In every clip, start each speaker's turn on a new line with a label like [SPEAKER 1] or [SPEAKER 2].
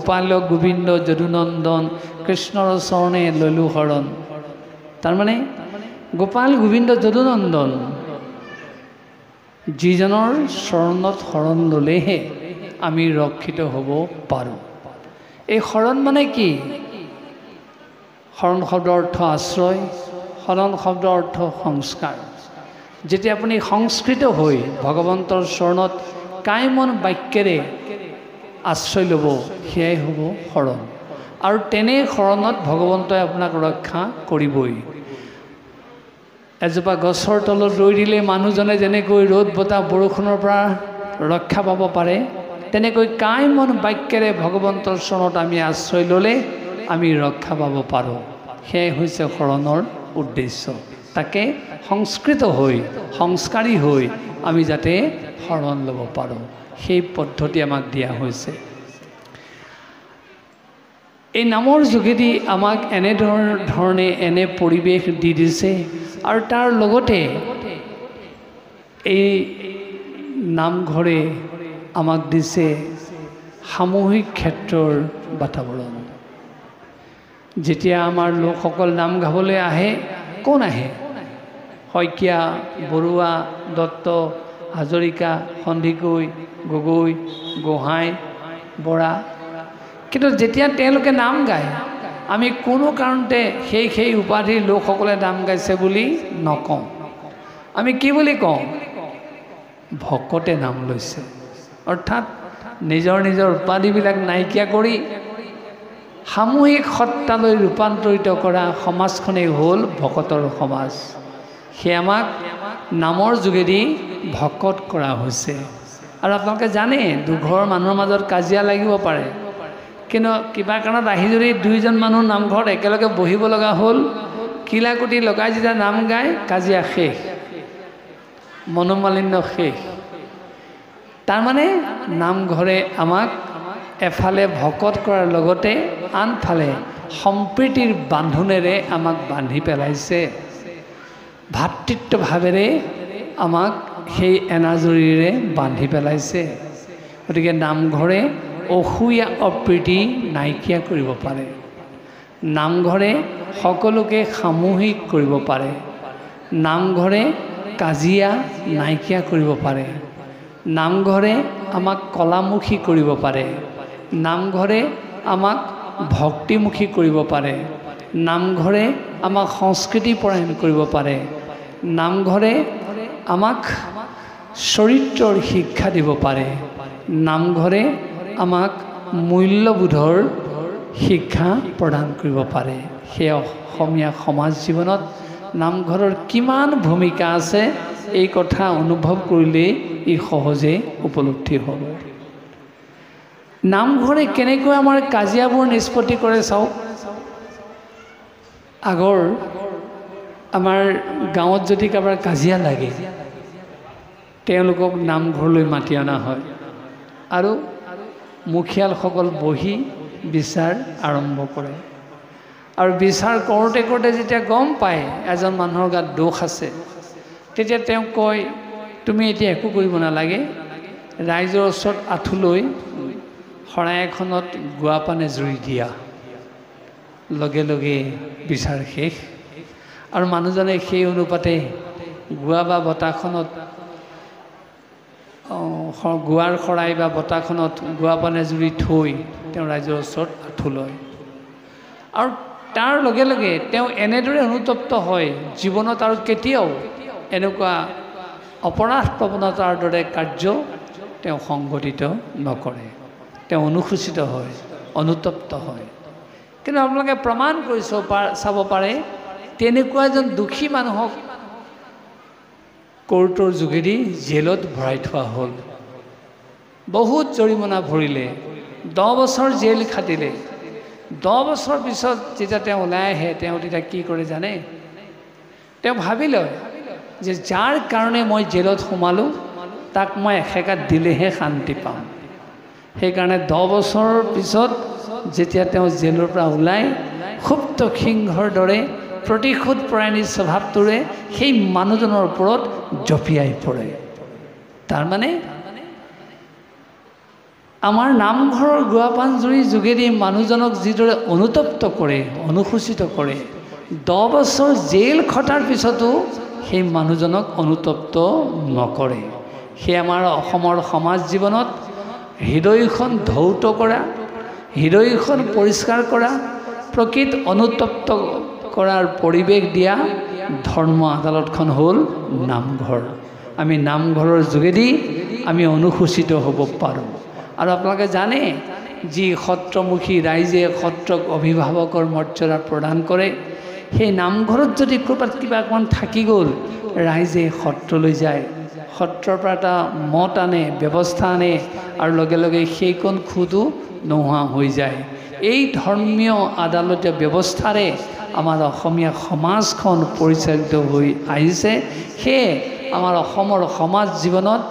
[SPEAKER 1] গোপাল গোবিন্দ যদুনন্দন কৃষ্ণৰ চৰণে ললো শৰণ। তাৰমানে গোপাল গোবিন্দ যদুনন্দন যিজনৰ চৰণত শৰণ ল'লেহে আমি ৰক্ষিত হ'ব পাৰোঁ। এই শৰণ মানে কি? শৰণ শব্দৰ অৰ্থ আশ্ৰয়, শৰণ শব্দৰ অৰ্থ সংস্কাৰ। যেতিয়া আপুনি সংস্কৃত হৈ ভগৱন্তৰ চৰণত কায় মন বাক্যেৰে আশ্ৰয় ল'ব, সেয়াই হ'ব শৰণ। আৰু তেনে শৰণত ভগৱন্তই আপোনাক ৰক্ষা কৰিবই। এজোপা গছৰ তলত ৰৈ দিলে মানুহজনে যেনেকৈ ৰ'দ বতাহ বৰষুণৰ পৰা ৰক্ষা পাব পাৰে, তেনেকৈ কায় মন বাক্যেৰে ভগৱন্তৰ চৰণত আমি আশ্ৰয় ল'লে আমি ৰক্ষা পাব পাৰোঁ। সেয়াই হৈছে শৰণৰ উদ্দেশ্য। তাকে সংস্কৃত হৈ সংস্কাৰী হৈ আমি যাতে শৰণ ল'ব পাৰোঁ, সেই পদ্ধতি আমাক দিয়া হৈছে। এই নামৰ যোগেদি আমাক এনেধৰণে এনে পৰিৱেশ দি দিছে, আৰু তাৰ লগতে এই নামঘৰে আমাক দিছে সামূহিক ক্ষেত্ৰৰ বাতাবৰণ। যেতিয়া আমাৰ লোকসকল নাম গাবলৈ আহে, কোন আহে? শইকীয়া, বৰুৱা, দত্ত, হাজৰিকা, সন্দিকৈ, গগৈ, গোহাঁই, বৰা। কিন্তু যেতিয়া তেওঁলোকে নাম গায়, আমি কোনো কাৰণতে সেই উপাধিৰ লোকসকলে নাম গাইছে বুলি নকওঁ। আমি কি বুলি কওঁ? ভকতে নাম লৈছে। অৰ্থাৎ নিজৰ নিজৰ উপাধিবিলাক নাইকিয়া কৰি সামূহিক সত্তালৈ ৰূপান্তৰিত কৰা সমাজখনেই হ'ল ভকতৰ সমাজ। সেয়া আমাক নামৰ যোগেদি ভকত কৰা হৈছে। আৰু আপোনালোকে জানে, দুঘৰ মানুহৰ মাজত কাজিয়া লাগিব পাৰে, কিন্তু কিবা কাৰণত আহি যদি দুইজন মানুহ নামঘৰত একেলগে বহিব লগা হ'ল, কিলাকুটি লগাই যেতিয়া নাম গায়, কাজিয়া শেষ, মনোমালিন্য শেষ। তাৰমানে নামঘৰে আমাক এফালে ভকত কৰাৰ লগতে আনফালে সম্প্ৰীতিৰ বান্ধোনেৰে আমাক বান্ধি পেলাইছে। ভাতৃত্বভাৱেৰে আমাক সেই এনাজৰীৰে বান্ধি পেলাইছে। গতিকে নামঘৰে অসূয়া অপ্ৰীতি নাইকিয়া কৰিব পাৰে। নামঘৰে সকলোকে সামূহিক কৰিব পাৰে। নামঘৰে কাজিয়া নাইকিয়া কৰিব পাৰে। নামঘৰে আমাক কলামুখী কৰিব পাৰে। নামঘৰে আমাক ভক্তিমুখী কৰিব পাৰে। নামঘৰে আমাক সংস্কৃতিপৰায়ণ কৰিব পাৰে। নামঘৰে আমাক চৰিত্ৰৰ শিক্ষা দিব পাৰে। নামঘৰে আমাক মূল্যবোধৰ শিক্ষা প্ৰদান কৰিব পাৰে। সেই অসমীয়া সমাজ জীৱনত নামঘৰৰ কিমান ভূমিকা আছে, এই কথা অনুভৱ কৰিলেই ই সহজে উপলব্ধি হ'ব। নামঘৰে কেনেকৈ আমাৰ কাজিয়াবোৰ নিষ্পত্তি কৰে চাওক। আগৰ আমাৰ গাঁৱত যদি কাৰোবাৰ কাজিয়া লাগে, তেওঁলোকক নামঘৰলৈ মাতি অনা হয় আৰু মুখিয়ালসকল বহি বিচাৰ আৰম্ভ কৰে। আৰু বিচাৰ কৰোঁতে কৰোঁতে যেতিয়া গম পায় এজন মানুহৰ গাত দোষ আছে, তেতিয়া তেওঁ কয়, তুমি এতিয়া একো কৰিব নালাগে, ৰাইজৰ ওচৰত আঁঠু লৈ শৰাই এখনত গুৱা পানে জুৰি দিয়া। লগে লগে বিচাৰ শেষ। আৰু মানুহজনে সেই অনুপাতে গুৱা বা বঁটাখনত, গুৱাৰ শৰাই বা বঁটাখনত গুৱা পানে জুৰি থৈ তেওঁ ৰাইজৰ ওচৰত আঁঠু লয়। আৰু তাৰ লগে লগে তেওঁ এনেদৰে অনুতপ্ত হয়, জীৱনত আৰু কেতিয়াও এনেকুৱা অপৰাধ প্ৰৱণতাৰ দৰে কাৰ্য তেওঁ সংঘটিত নকৰে। তেওঁ অনুসূচিত হয়, অনুতপ্ত হয়। কিন্তু আপোনালোকে প্ৰমাণ কৰি চাব পাৰে, তেনেকুৱা এজন দুখী মানুহক কোৰ্টৰ যোগেদি জেলত ভৰাই থোৱা হ'ল। বহুত জৰিমনা ভৰিলে, 10 বছৰ জেল খাটিলে। 10 বছৰ পিছত যেতিয়া তেওঁ ওলাই আহে, তেওঁ তেতিয়া কি কৰে জানে? তেওঁ ভাবি লয় যে যাৰ কাৰণে মই জেলত সোমালোঁ, তাক মই এসেকাত দিলেহে শান্তি পাম। সেইকাৰণে 10 বছৰৰ পিছত যেতিয়া তেওঁ জেলৰ পৰা ওলাই, সুপ্ত সিংহৰ দৰে প্ৰতিশোধ পৰায়ণী স্বভাৱটোৰে সেই মানুহজনৰ ওপৰত জঁপিয়াই পৰে। তাৰমানে আমাৰ নামঘৰৰ গুৱাপাঞ্জুৰিৰ যোগেদি মানুহজনক যিদৰে অনুতপ্ত কৰে, অনুসূচিত কৰে, 10 বছৰ জেল খটাৰ পিছতো সেই মানুহজনক অনুতপ্ত নকৰে। সেই আমাৰ অসমৰ সমাজ জীৱনত হৃদয়খন ধৌত কৰা, হৃদয়খন পৰিষ্কাৰ কৰা, প্ৰকৃত অনুতপ্ত কৰাৰ পৰিৱেশ দিয়া ধৰ্ম আদালতখন হ'ল নামঘৰ। আমি নামঘৰৰ যোগেদি আমি অনুসূচিত হ'ব পাৰোঁ। আৰু আপোনালোকে জানে, যি সত্ৰমুখী ৰাইজে সত্ৰক অভিভাৱকৰ মৰ্যাদা প্ৰদান কৰে, সেই নামঘৰত যদি ক'ৰবাত কিবা অকণমান থাকি গ'ল, ৰাইজে সত্ৰলৈ যায়, সত্ৰৰ পৰা এটা মত আনে, ব্যৱস্থা আনে, আৰু লগে লগে সেইকণ খুদো নোহোৱা হৈ যায়। এই ধৰ্মীয় আদালতীয় ব্যৱস্থাৰে আমাৰ অসমীয়া সমাজখন পৰিচালিত হৈ আহিছে। সেয়ে আমাৰ অসমৰ সমাজ জীৱনত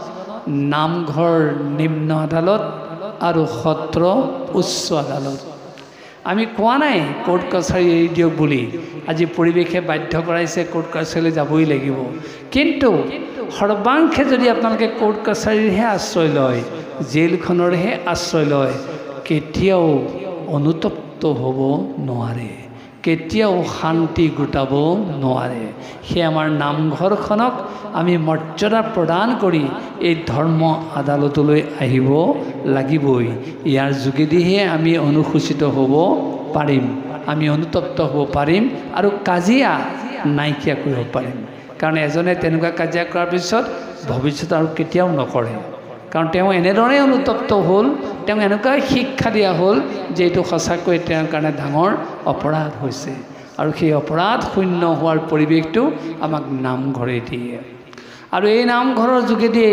[SPEAKER 1] নামঘৰ নিম্ন আদালত আৰু সত্ৰ উচ্চ আদালত। আমি কোৱা নাই কোৰ্ট কাছাৰী এৰি দিয়ক বুলি, আজি পৰিৱেশে বাধ্য কৰাইছে কোৰ্ট কাছাৰীলৈ যাবই লাগিব। কিন্তু সৰ্বাংশে যদি আপোনালোকে কোৰ্ট কাছাৰীৰহে আশ্ৰয় লয়, জেলখনৰহে আশ্ৰয় লয়, কেতিয়াও অনুতপ্ত হ'ব নোৱাৰে, কেতিয়াও শান্তি গোটাব নোৱাৰে। সেই আমাৰ নামঘৰখনক আমি মৰ্যাদা প্ৰদান কৰি এই ধৰ্ম আদালতলৈ আহিব লাগিবই। ইয়াৰ যোগেদিহে আমি অনুসূচিত হ'ব পাৰিম, আমি অনুতপ্ত হ'ব পাৰিম আৰু কাজিয়া নাইকিয়া কৰিব পাৰিম। কাৰণ এজনে তেনেকুৱা কাজিয়া কৰাৰ পিছত ভৱিষ্যত আৰু কেতিয়াও নকৰে, কাৰণ তেওঁ এনেদৰে অনুতপ্ত হ'ল, তেওঁ এনেকুৱা শিক্ষা দিয়া হ'ল যে এইটো সঁচাকৈ তেওঁৰ কাৰণে ডাঙৰ অপৰাধ হৈছে। আৰু সেই অপৰাধ শূন্য হোৱাৰ পৰিৱেশটো আমাক নামঘৰে দিয়ে। আৰু এই নামঘৰৰ যোগেদি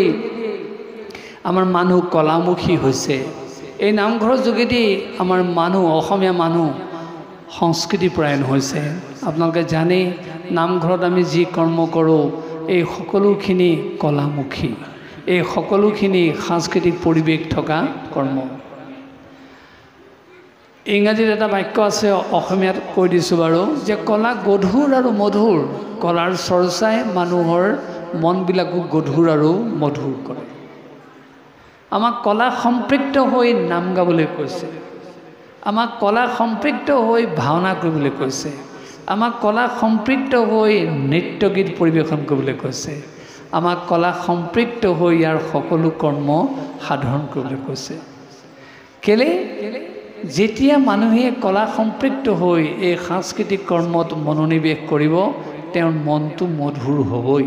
[SPEAKER 1] আমাৰ মানুহ কলামুখী হৈছে। এই নামঘৰৰ যোগেদি আমাৰ মানুহ, অসমীয়া মানুহ সংস্কৃতিপৰায়ণ হৈছে। আপোনালোকে জানেই, নামঘৰত আমি যি কৰ্ম কৰোঁ, এই সকলোখিনি কলামুখী, এই সকলোখিনি সাংস্কৃতিক পৰিৱেশ থকা কৰ্ম। ইংৰাজীত এটা বাক্য আছে, অসমীয়াত কৈ দিছোঁ বাৰু, যে কলা গধুৰ আৰু মধুৰ, কলাৰ চৰ্চাই মানুহৰ মনবিলাকো গধুৰ আৰু মধুৰ কৰে। আমাক কলা সম্পৃক্ত হৈ নাম গাবলৈ কৈছে, আমাক কলা সম্পৃক্ত হৈ ভাওনা কৰিবলৈ কৈছে, আমাক কলা সম্পৃক্ত হৈ নৃত্য গীত পৰিৱেশন কৰিবলৈ কৈছে, আমাক কলা সম্পৃক্ত হৈ ইয়াৰ সকলো কৰ্ম সাধন কৰিবলৈ কৈছে। কেলে? যেতিয়া মানুহে কলা সম্পৃক্ত হৈ এই সাংস্কৃতিক কৰ্মত মনোনিৱেশ কৰিব, তেওঁৰ মনটো মধুৰ হ'বই,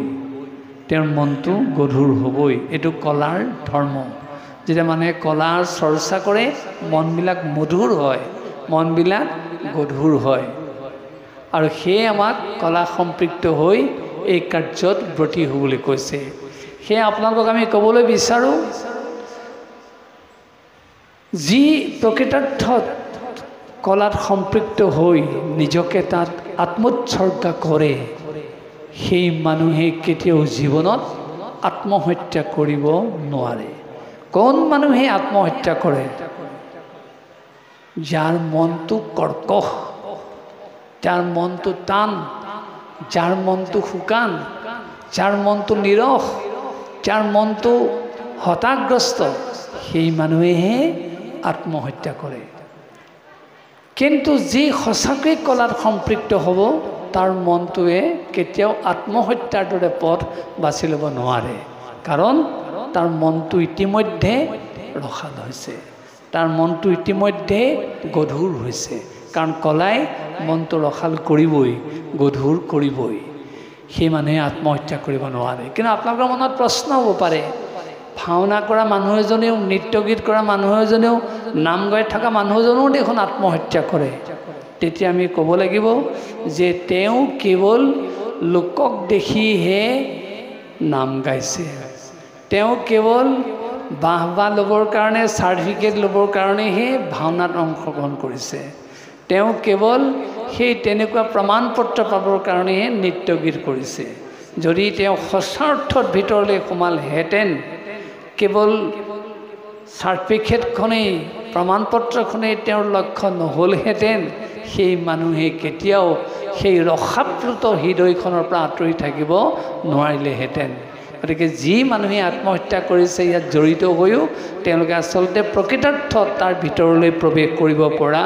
[SPEAKER 1] তেওঁৰ মনটো গধুৰ হ'বই। এইটো কলাৰ ধৰ্ম। যেতিয়া মানুহে কলাৰ চৰ্চা কৰে, মনবিলাক মধুৰ হয়, মনবিলাক গধুৰ হয়। আৰু সেয়ে আমাক কলা সম্পৃক্ত হৈ এই কাৰ্যত ব্ৰতী হ'বলৈ কৈছে। সেয়ে আপোনালোকক আমি ক'বলৈ বিচাৰোঁ, যি প্ৰকৃতাৰ্থত কলাত সম্পৃক্ত হৈ নিজকে তাত আত্মোৎসৰ্গা কৰে, সেই মানুহে কেতিয়াও জীৱনত আত্মহত্যা কৰিব নোৱাৰে। কোন মানুহে আত্মহত্যা কৰে? যাৰ মনটো কৰ্কশ, যাৰ মনটো টান, যাৰ মনটো শুকান, যাৰ মনটো নিৰস, যাৰ মনটো হতাগ্ৰস্ত, সেই মানুহেহে আত্মহত্যা কৰে। কিন্তু যি সঁচাকৈ কলাত সম্পৃক্ত হ'ব, তাৰ মনটোৱে কেতিয়াও আত্মহত্যাৰ দৰে পথ বাছি ল'ব নোৱাৰে। কাৰণ তাৰ মনটো ইতিমধ্যে ৰসাল হৈছে, তাৰ মনটো ইতিমধ্যে গধুৰ হৈছে। কাৰণ কলাই মনটো ৰসাল কৰিবই, গধুৰ কৰিবই। সেই মানুহে আত্মহত্যা কৰিব নোৱাৰে। কিন্তু আপোনালোকৰ মনত প্ৰশ্ন হ'ব পাৰে, ভাওনা কৰা মানুহ এজনেও, নৃত্য গীত কৰা মানুহ এজনেও, নাম গাই থকা মানুহ এজনেও দেখোন আত্মহত্যা কৰে। তেতিয়া আমি ক'ব লাগিব যে তেওঁ কেৱল লোকক দেখিহে নাম গাইছে, তেওঁ কেৱল বাহবা ল'বৰ কাৰণে, চাৰ্টিফিকেট ল'বৰ কাৰণেহে ভাওনাত অংশগ্ৰহণ কৰিছে, তেওঁ কেৱল সেই তেনেকুৱা প্ৰমাণ পত্ৰ পাবৰ কাৰণেহে নৃত্য গীত কৰিছে। যদি তেওঁ সঁচা অৰ্থত ভিতৰলৈ সোমালহেঁতেন, কেৱল চাৰ্টিফিকেটখনেই, প্ৰমাণ পত্ৰখনেই তেওঁৰ লক্ষ্য নহ'লহেঁতেন, সেই মানুহে কেতিয়াও সেই ৰসাপ্লুত হৃদয়খনৰ পৰা আঁতৰি থাকিব নোৱাৰিলেহেঁতেন। গতিকে যি মানুহে আত্মহত্যা কৰিছে ইয়াত জড়িত হৈও তেওঁলোকে আচলতে প্ৰকৃতাৰ্থত তাৰ ভিতৰলৈ প্ৰৱেশ কৰিব পৰা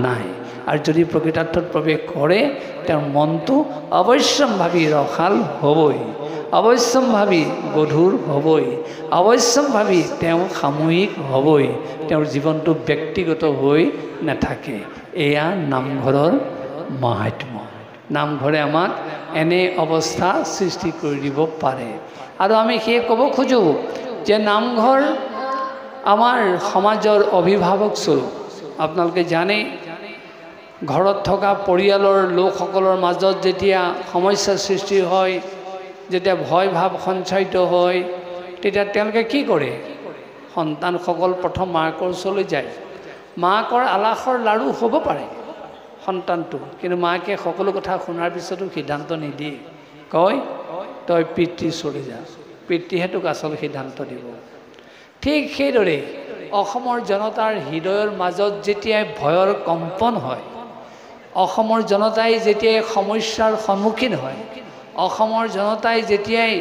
[SPEAKER 1] নাই। আৰু যদি প্ৰকৃতাৰ্থত প্ৰৱেশ কৰে তেওঁৰ মনটো অৱশ্যম্ভাৱী ৰসাল হ'বই, অৱশ্যম্ভাৱী গধুৰ হ'বই, অৱশ্যম্ভাৱী তেওঁ সামূহিক হ'বই, তেওঁৰ জীৱনটো ব্যক্তিগত হৈ নাথাকে। এয়া নামঘৰৰ মাহাত্ম্য। নামঘৰে আমাক এনে অৱস্থা সৃষ্টি কৰি দিব পাৰে। আৰু আমি সেয়ে ক'ব খোজোঁ যে নামঘৰ আমাৰ সমাজৰ অভিভাৱক স্বৰূপ। আপোনালোকে জানে ঘৰত থকা পৰিয়ালৰ লোকসকলৰ মাজত যেতিয়া সমস্যাৰ সৃষ্টি হয়, যেতিয়া ভয় ভাৱ সঞ্চাৰিত হয়, তেতিয়া তেওঁলোকে কি কৰে? সন্তানসকল প্ৰথম মাকৰ ওচৰলৈ যায়। মাকৰ আলাসৰ লাৰু হ'ব পাৰে সন্তানটো, কিন্তু মাকে সকলো কথা শুনাৰ পিছতো সিদ্ধান্ত নিদিয়ে, কয় তই পিতৃ চলি যা, পিতৃহে তোক আচল সিদ্ধান্ত দিব। ঠিক সেইদৰে অসমৰ জনতাৰ হৃদয়ৰ মাজত যেতিয়াই ভয়ৰ কম্পন হয়, অসমৰ জনতাই যেতিয়াই সমস্যাৰ সন্মুখীন হয়, অসমৰ জনতাই যেতিয়াই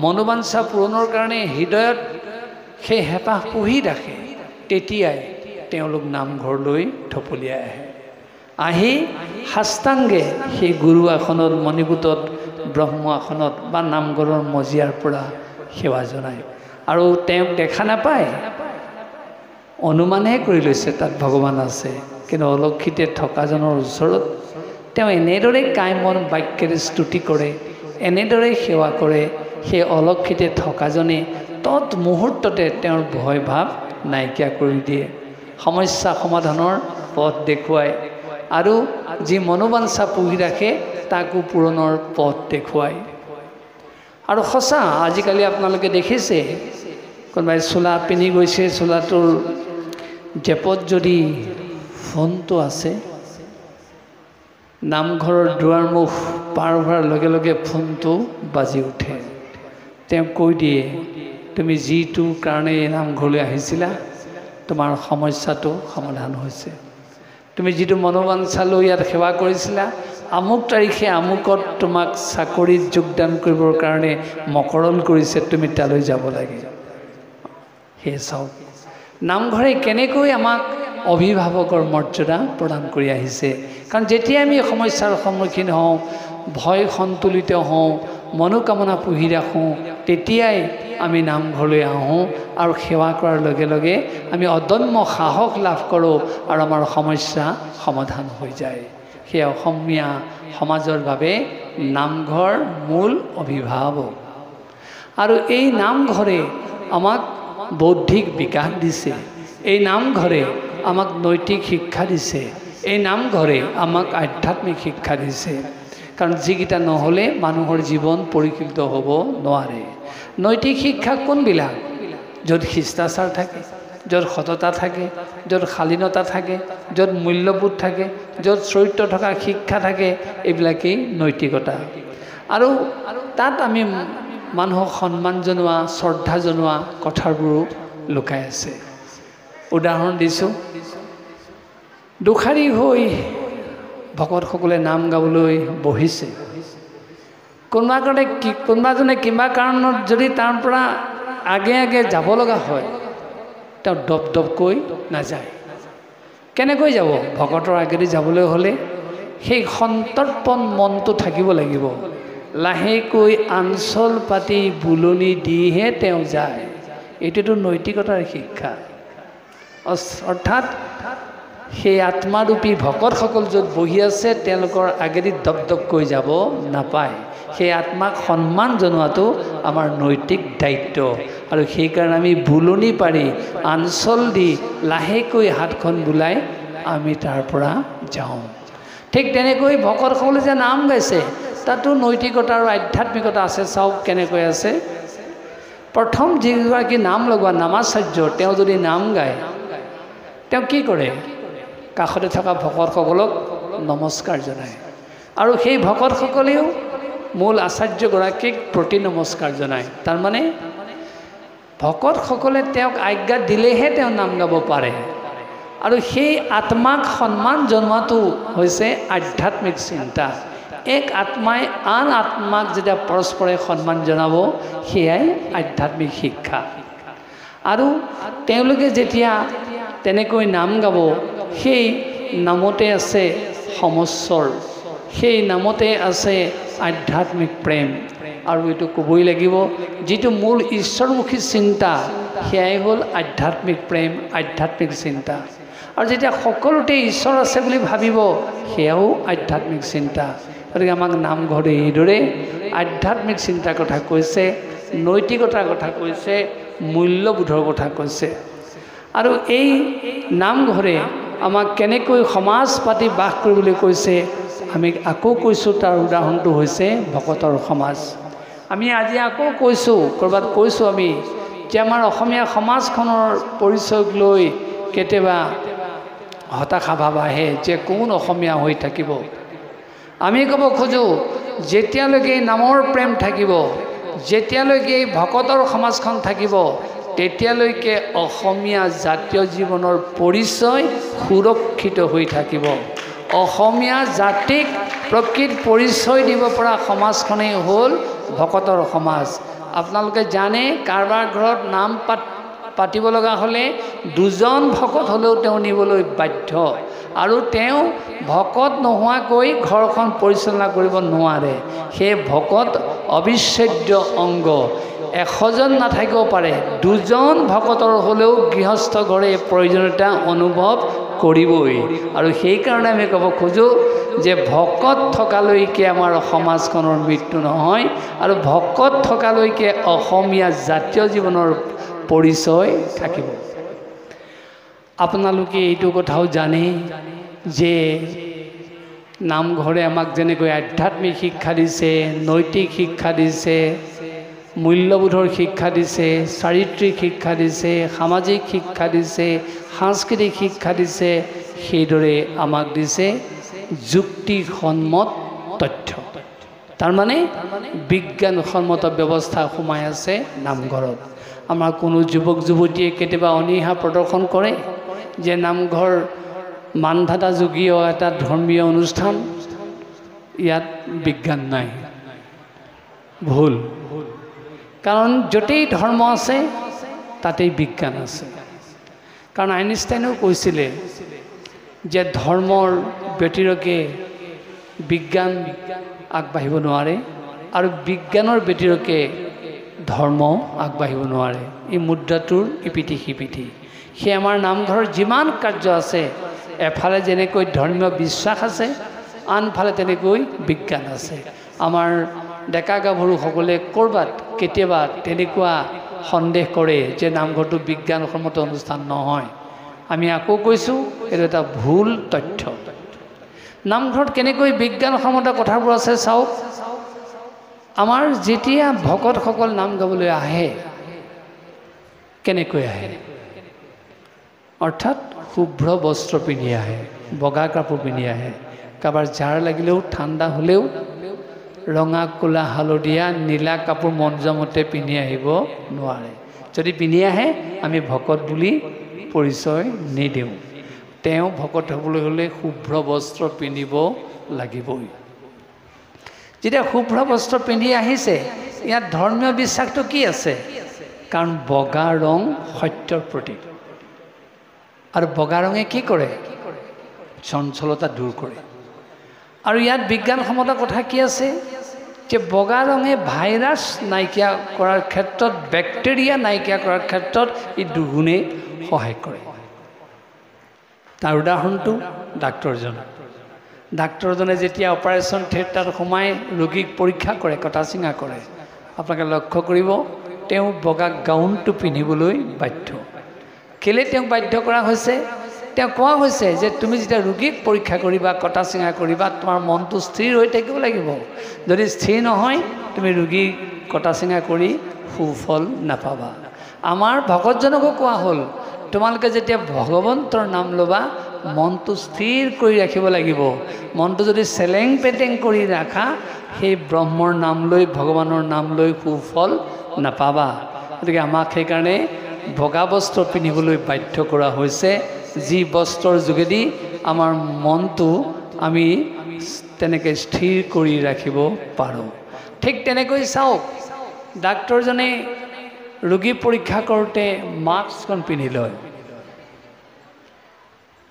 [SPEAKER 1] মনোবাঞ্ছা পূৰণৰ কাৰণে হৃদয়ত সেই হেঁপাহ পুহি ৰাখে, তেতিয়াই তেওঁলোক নামঘৰলৈ ঢপলিয়াই আহে। আহি সাষ্টাংগে সেই গুৰু আসনত, মণিকূটত, ব্ৰহ্ম আসনত বা নামঘৰৰ মজিয়াৰ পৰা সেৱা জনায়। আৰু তেওঁক দেখা নাপায়, অনুমানহে কৰি লৈছে তাত ভগৱান আছে, কিন্তু অলক্ষিতে থকাজনৰ ওচৰত তেওঁ এনেদৰে কাইমন বাক্যেৰে স্তুতি কৰে, এনেদৰে সেৱা কৰে, সেই অলক্ষিতে থকাজনে তৎ মুহূৰ্ততে তেওঁৰ ভয় ভাৱ নাইকিয়া কৰি দিয়ে, সমস্যা সমাধানৰ পথ দেখুৱায়, আৰু যি মনোবাঞ্ছা পুহি ৰাখে তাকো পূৰণৰ পথ দেখুৱায়। আৰু সঁচা, আজিকালি আপোনালোকে দেখিছে কোনোবাই চোলা পিন্ধি গৈছে, চোলাটোৰ জেপত যদি ফোনটো আছে, নামঘৰৰ দুৱাৰমুখ পাৰ হোৱাৰ লগে লগে ফোনটো বাজি উঠে। তেওঁ কৈ দিয়ে, তুমি যিটো কাৰণে নামঘৰলৈ আহিছিলা তোমাৰ সমস্যাটো সমাধান হৈছে, তুমি যিটো মনোবাঞ্ছা লৈ ইয়াত সেৱা কৰিছিলা, আমুক তাৰিখে আমুকত তোমাক চাকৰিত যোগদান কৰিবৰ কাৰণে মকৰল কৰিছে, তুমি তালৈ যাব লাগে। সেয়ে চাওক নামঘৰে কেনেকৈ আমাক অভিভাৱকৰ মৰ্যাদা প্ৰদান কৰি আহিছে। কাৰণ যেতিয়া আমি সমস্যাৰ সন্মুখীন হওঁ, ভয় সন্তুলিত হওঁ, মনোকামনা পুহি ৰাখোঁ, তেতিয়াই আমি নামঘৰলৈ আহোঁ আৰু সেৱা কৰাৰ লগে লগে আমি অদম্য সাহস লাভ কৰোঁ আৰু আমাৰ সমস্যা সমাধান হৈ যায়। সেই অসমীয়া সমাজৰ বাবে নামঘৰ মূল অভিভাৱক। আৰু এই নামঘৰে আমাক বৌদ্ধিক বিকাশ দিছে, এই নামঘৰে আমাক নৈতিক শিক্ষা দিছে, এই নামঘৰে আমাক আধ্যাত্মিক শিক্ষা দিছে। কাৰণ যিকেইটা নহ'লে মানুহৰ জীৱন পৰিকল্পিত হ'ব নোৱাৰে। নৈতিক শিক্ষা কোনবিলাক? য'ত শিষ্টাচাৰ থাকে, য'ত সততা থাকে, য'ত শালীনতা থাকে, য'ত মূল্যবোধ থাকে, য'ত চৰিত্ৰ থকা শিক্ষা থাকে, এইবিলাকেই নৈতিকতা। আৰু তাত আমি মানুহক সন্মান জনোৱা, শ্ৰদ্ধা জনোৱা কথাবোৰো লুকাই আছে। উদাহৰণ দিছোঁ, দুষাৰী হৈ ভকতসকলে নাম গাবলৈ বহিছে, কোনোবাজনে কিবা কাৰণত যদি তাৰ পৰা আগে আগে যাব লগা হয়, তেওঁ দপ দপকৈ নাযায়। কেনেকৈ যাব? ভকতৰ আগেদি যাবলৈ হ'লে সেই সন্তৰ্পণ মনটো থাকিব লাগিব। লাহেকৈ আঞ্চল পাতি বুলনি দিহে তেওঁ যায়। এইটোতো নৈতিকতাৰ শিক্ষা। অৰ্থাৎ সেই আত্মাৰূপী ভকতসকল য'ত বহি আছে তেওঁলোকৰ আগেদি দপ দপকৈ যাব নাপায়। সেই আত্মাক সন্মান জনোৱাটো আমাৰ নৈতিক দায়িত্ব। আৰু সেইকাৰণে আমি বুলনি পাৰি আঞ্চল দি লাহেকৈ হাতখন বুলাই আমি তাৰ পৰা যাওঁ। ঠিক তেনেকৈ ভকতসকলে যে নাম গাইছে তাতো নৈতিকতা আৰু আধ্যাত্মিকতা আছে। চাওক কেনেকৈ আছে। প্ৰথম যিগৰাকী নাম লগোৱা নামাচাৰ্য, তেওঁ যদি নাম গায়, তেওঁ কি কৰে? কাষতে থকা ভকতসকলক নমস্কাৰ জনায়, আৰু সেই ভকতসকলেও মূল আচাৰ্যগৰাকীক প্ৰতি নমস্কাৰ জনায়। তাৰমানে ভকতসকলে তেওঁক আজ্ঞা দিলেহে তেওঁ নাম গাব পাৰে। আৰু সেই আত্মাক সন্মান জনোৱাটো হৈছে আধ্যাত্মিক চিন্তা। এক আত্মাই আন আত্মাক যেতিয়া পৰস্পৰে সন্মান জনাব সেয়াই আধ্যাত্মিক শিক্ষা। আৰু তেওঁলোকে যেতিয়া তেনেকৈ নাম গাব সেই নামতে আছে সমস্বৰ, সেই নামতে আছে আধ্যাত্মিক প্ৰেম। আৰু এইটো ক'বই লাগিব, যিটো মূল ঈশ্বৰমুখী চিন্তা সেয়াই হ'ল আধ্যাত্মিক প্ৰেম, আধ্যাত্মিক চিন্তা। আৰু যেতিয়া সকলোতে ঈশ্বৰ আছে বুলি ভাবিব সেয়াও আধ্যাত্মিক চিন্তা। গতিকে আমাক নামঘৰে এইদৰে আধ্যাত্মিক চিন্তাৰ কথা কৈছে, নৈতিকতাৰ কথা কৈছে, মূল্যবোধৰ কথা কৈছে। আৰু এই নামঘৰে আমাক কেনেকৈ সমাজ পাতি বাস কৰিবলৈ কৈছে আমি আকৌ কৈছোঁ, তাৰ উদাহৰণটো হৈছে ভকতৰ সমাজ। আমি আজি আকৌ কৈছোঁ, ক'ৰবাত কৈছোঁ আমি যে আমাৰ অসমীয়া সমাজখনৰ পৰিচয়ক লৈ কেতিয়াবা হতাশা ভাৱ আহে যে কোন অসমীয়া হৈ থাকিব। আমি ক'ব খোজোঁ যেতিয়ালৈকে নামৰ প্ৰেম থাকিব, যেতিয়ালৈকে এই ভকতৰ সমাজখন থাকিব, তেতিয়ালৈকে অসমীয়া জাতীয় জীৱনৰ পৰিচয় সুৰক্ষিত হৈ থাকিব। অসমীয়া জাতিক প্ৰকৃত পৰিচয় দিব পৰা সমাজখনেই হ'ল ভকতৰ সমাজ। আপোনালোকে জানে কাৰোবাৰ ঘৰত নাম পাতিব লগা হ'লে দুজন ভকত হ'লেও তেওঁ নিবলৈ বাধ্য, আৰু তেওঁ ভকত নোহোৱাকৈ ঘৰখন পৰিচালনা কৰিব নোৱাৰে। সেই ভকত অবিচ্ছেদ্য অংগ। 100জন নাথাকিব পাৰে, 2জন ভকতৰ হ'লেও গৃহস্থ ঘৰে প্ৰয়োজনীয়তা অনুভৱ কৰিবই। আৰু সেইকাৰণে আমি ক'ব খোজোঁ যে ভকত থকালৈকে আমাৰ সমাজখনৰ মৃত্যু নহয়, আৰু ভকত থকালৈকে অসমীয়া জাতীয় জীৱনৰ পৰিচয় থাকিব। আপোনালোকে এইটো কথাও জানে যে নামঘৰে আমাক যেনেকৈ আধ্যাত্মিক শিক্ষা দিছে, নৈতিক শিক্ষা দিছে, মূল্যবোধৰ শিক্ষা দিছে, চাৰিত্ৰিক শিক্ষা দিছে, সামাজিক শিক্ষা দিছে, সাংস্কৃতিক শিক্ষা দিছে, সেইদৰে আমাক দিছে যুক্তিসন্মত তথ্য। তাৰমানে বিজ্ঞানসন্মত ব্যৱস্থা সোমাই আছে নামঘৰত। আমাৰ কোনো যুৱক যুৱতীয়ে কেতিয়াবা অনীহা প্ৰদৰ্শন কৰে যে নামঘৰ মানধাতা যুগীয় এটা ধৰ্মীয় অনুষ্ঠান, ইয়াত বিজ্ঞান নাই। ভুল। কাৰণ য'তেই ধৰ্ম আছে তাতেই বিজ্ঞান আছে। কাৰণ আইনষ্টাইনেও কৈছিলে যে ধৰ্মৰ ব্যতিৰেকে বিজ্ঞান আগবাঢ়িব নোৱাৰে, আৰু বিজ্ঞানৰ ব্যতিৰেকে ধৰ্ম আগবাঢ়িব নোৱাৰে। এই মুদ্ৰাটোৰ ইপিঠি সিপিঠি। সেই আমাৰ নামঘৰৰ যিমান কাৰ্য আছে, এফালে যেনেকৈ ধৰ্মীয় বিশ্বাস আছে, আনফালে তেনেকৈ বিজ্ঞান আছে। আমাৰ ডেকা গাভৰুসকলে ক'ৰবাত কেতিয়াবা তেনেকুৱা সন্দেহ কৰে যে নামঘৰটো বিজ্ঞানসন্মত অনুষ্ঠান নহয়। আমি আকৌ কৈছোঁ এইটো এটা ভুল তথ্য। নামঘৰত কেনেকৈ বিজ্ঞানসন্মত কথাবোৰ আছে চাওক। আমাৰ যেতিয়া ভকতসকল নাম গাবলৈ আহে কেনেকৈ আহে? অৰ্থাৎ শুভ্ৰ বস্ত্ৰ পিন্ধি আহে, বগা কাপোৰ পিন্ধি আহে। কাৰোবাৰ জাৰ লাগিলেও, ঠাণ্ডা হ'লেও ৰঙা, ক'লা, হালধীয়া, নীলা কাপোৰ মনজমতে পিন্ধি আহিব নোৱাৰে। যদি পিন্ধি আহে আমি ভকত বুলি পৰিচয় নিদিওঁ। তেওঁ ভকত হ'বলৈ হ'লে শুভ্ৰ বস্ত্ৰ পিন্ধিব লাগিবই। যেতিয়া শুভ্ৰ বস্ত্ৰ পিন্ধি আহিছে, ইয়াত ধৰ্মীয় বিশ্বাসটো কি আছে? কাৰণ বগা ৰং সত্যৰ প্ৰতীক। আৰু বগা ৰঙে কি কৰে? চঞ্চলতা দূৰ কৰে। আৰু ইয়াত বিজ্ঞানসন্মত কথা কি আছে? যে বগা ৰঙে ভাইৰাছ নাইকিয়া কৰাৰ ক্ষেত্ৰত, বেক্টেৰিয়া নাইকিয়া কৰাৰ ক্ষেত্ৰত ই দুগুণে সহায় কৰে। তাৰ উদাহৰণটো ডাক্তৰজনে যেতিয়া অপাৰেশ্যন থিয়েটাৰত সোমাই ৰোগীক পৰীক্ষা কৰে, কটা চিঙা কৰে, আপোনালোকে লক্ষ্য কৰিব তেওঁ বগা গাউনটো পিন্ধিবলৈ বাধ্য। কেলৈ তেওঁক বাধ্য কৰা হৈছে? তেওঁ কোৱা হৈছে যে তুমি যেতিয়া ৰোগীক পৰীক্ষা কৰিবা, কটা চিঙা কৰিবা, তোমাৰ মনটো স্থিৰ হৈ থাকিব লাগিব। যদি স্থিৰ নহয় তুমি ৰোগীক কটা চিঙা কৰি সুফল নাপাবা। আমাৰ ভকতজনকো কোৱা হ'ল তোমালোকে যেতিয়া ভগৱন্তৰ নাম ল'বা মনটো স্থিৰ কৰি ৰাখিব লাগিব। মনটো যদি চেলেং পেটেং কৰি ৰাখা সেই ব্ৰহ্মৰ নাম লৈ, ভগৱানৰ নাম লৈ সুফল নাপাবা। গতিকে আমাক সেইকাৰণে বগা বস্ত্ৰ পিন্ধিবলৈ বাধ্য কৰা হৈছে, যি বস্ত্ৰৰ যোগেদি আমাৰ মনটো আমি তেনেকৈ স্থিৰ কৰি ৰাখিব পাৰোঁ। ঠিক তেনেকৈ চাওক, ডাক্তৰজনে ৰোগী পৰীক্ষা কৰোঁতে মাস্কখন পিন্ধি লয়।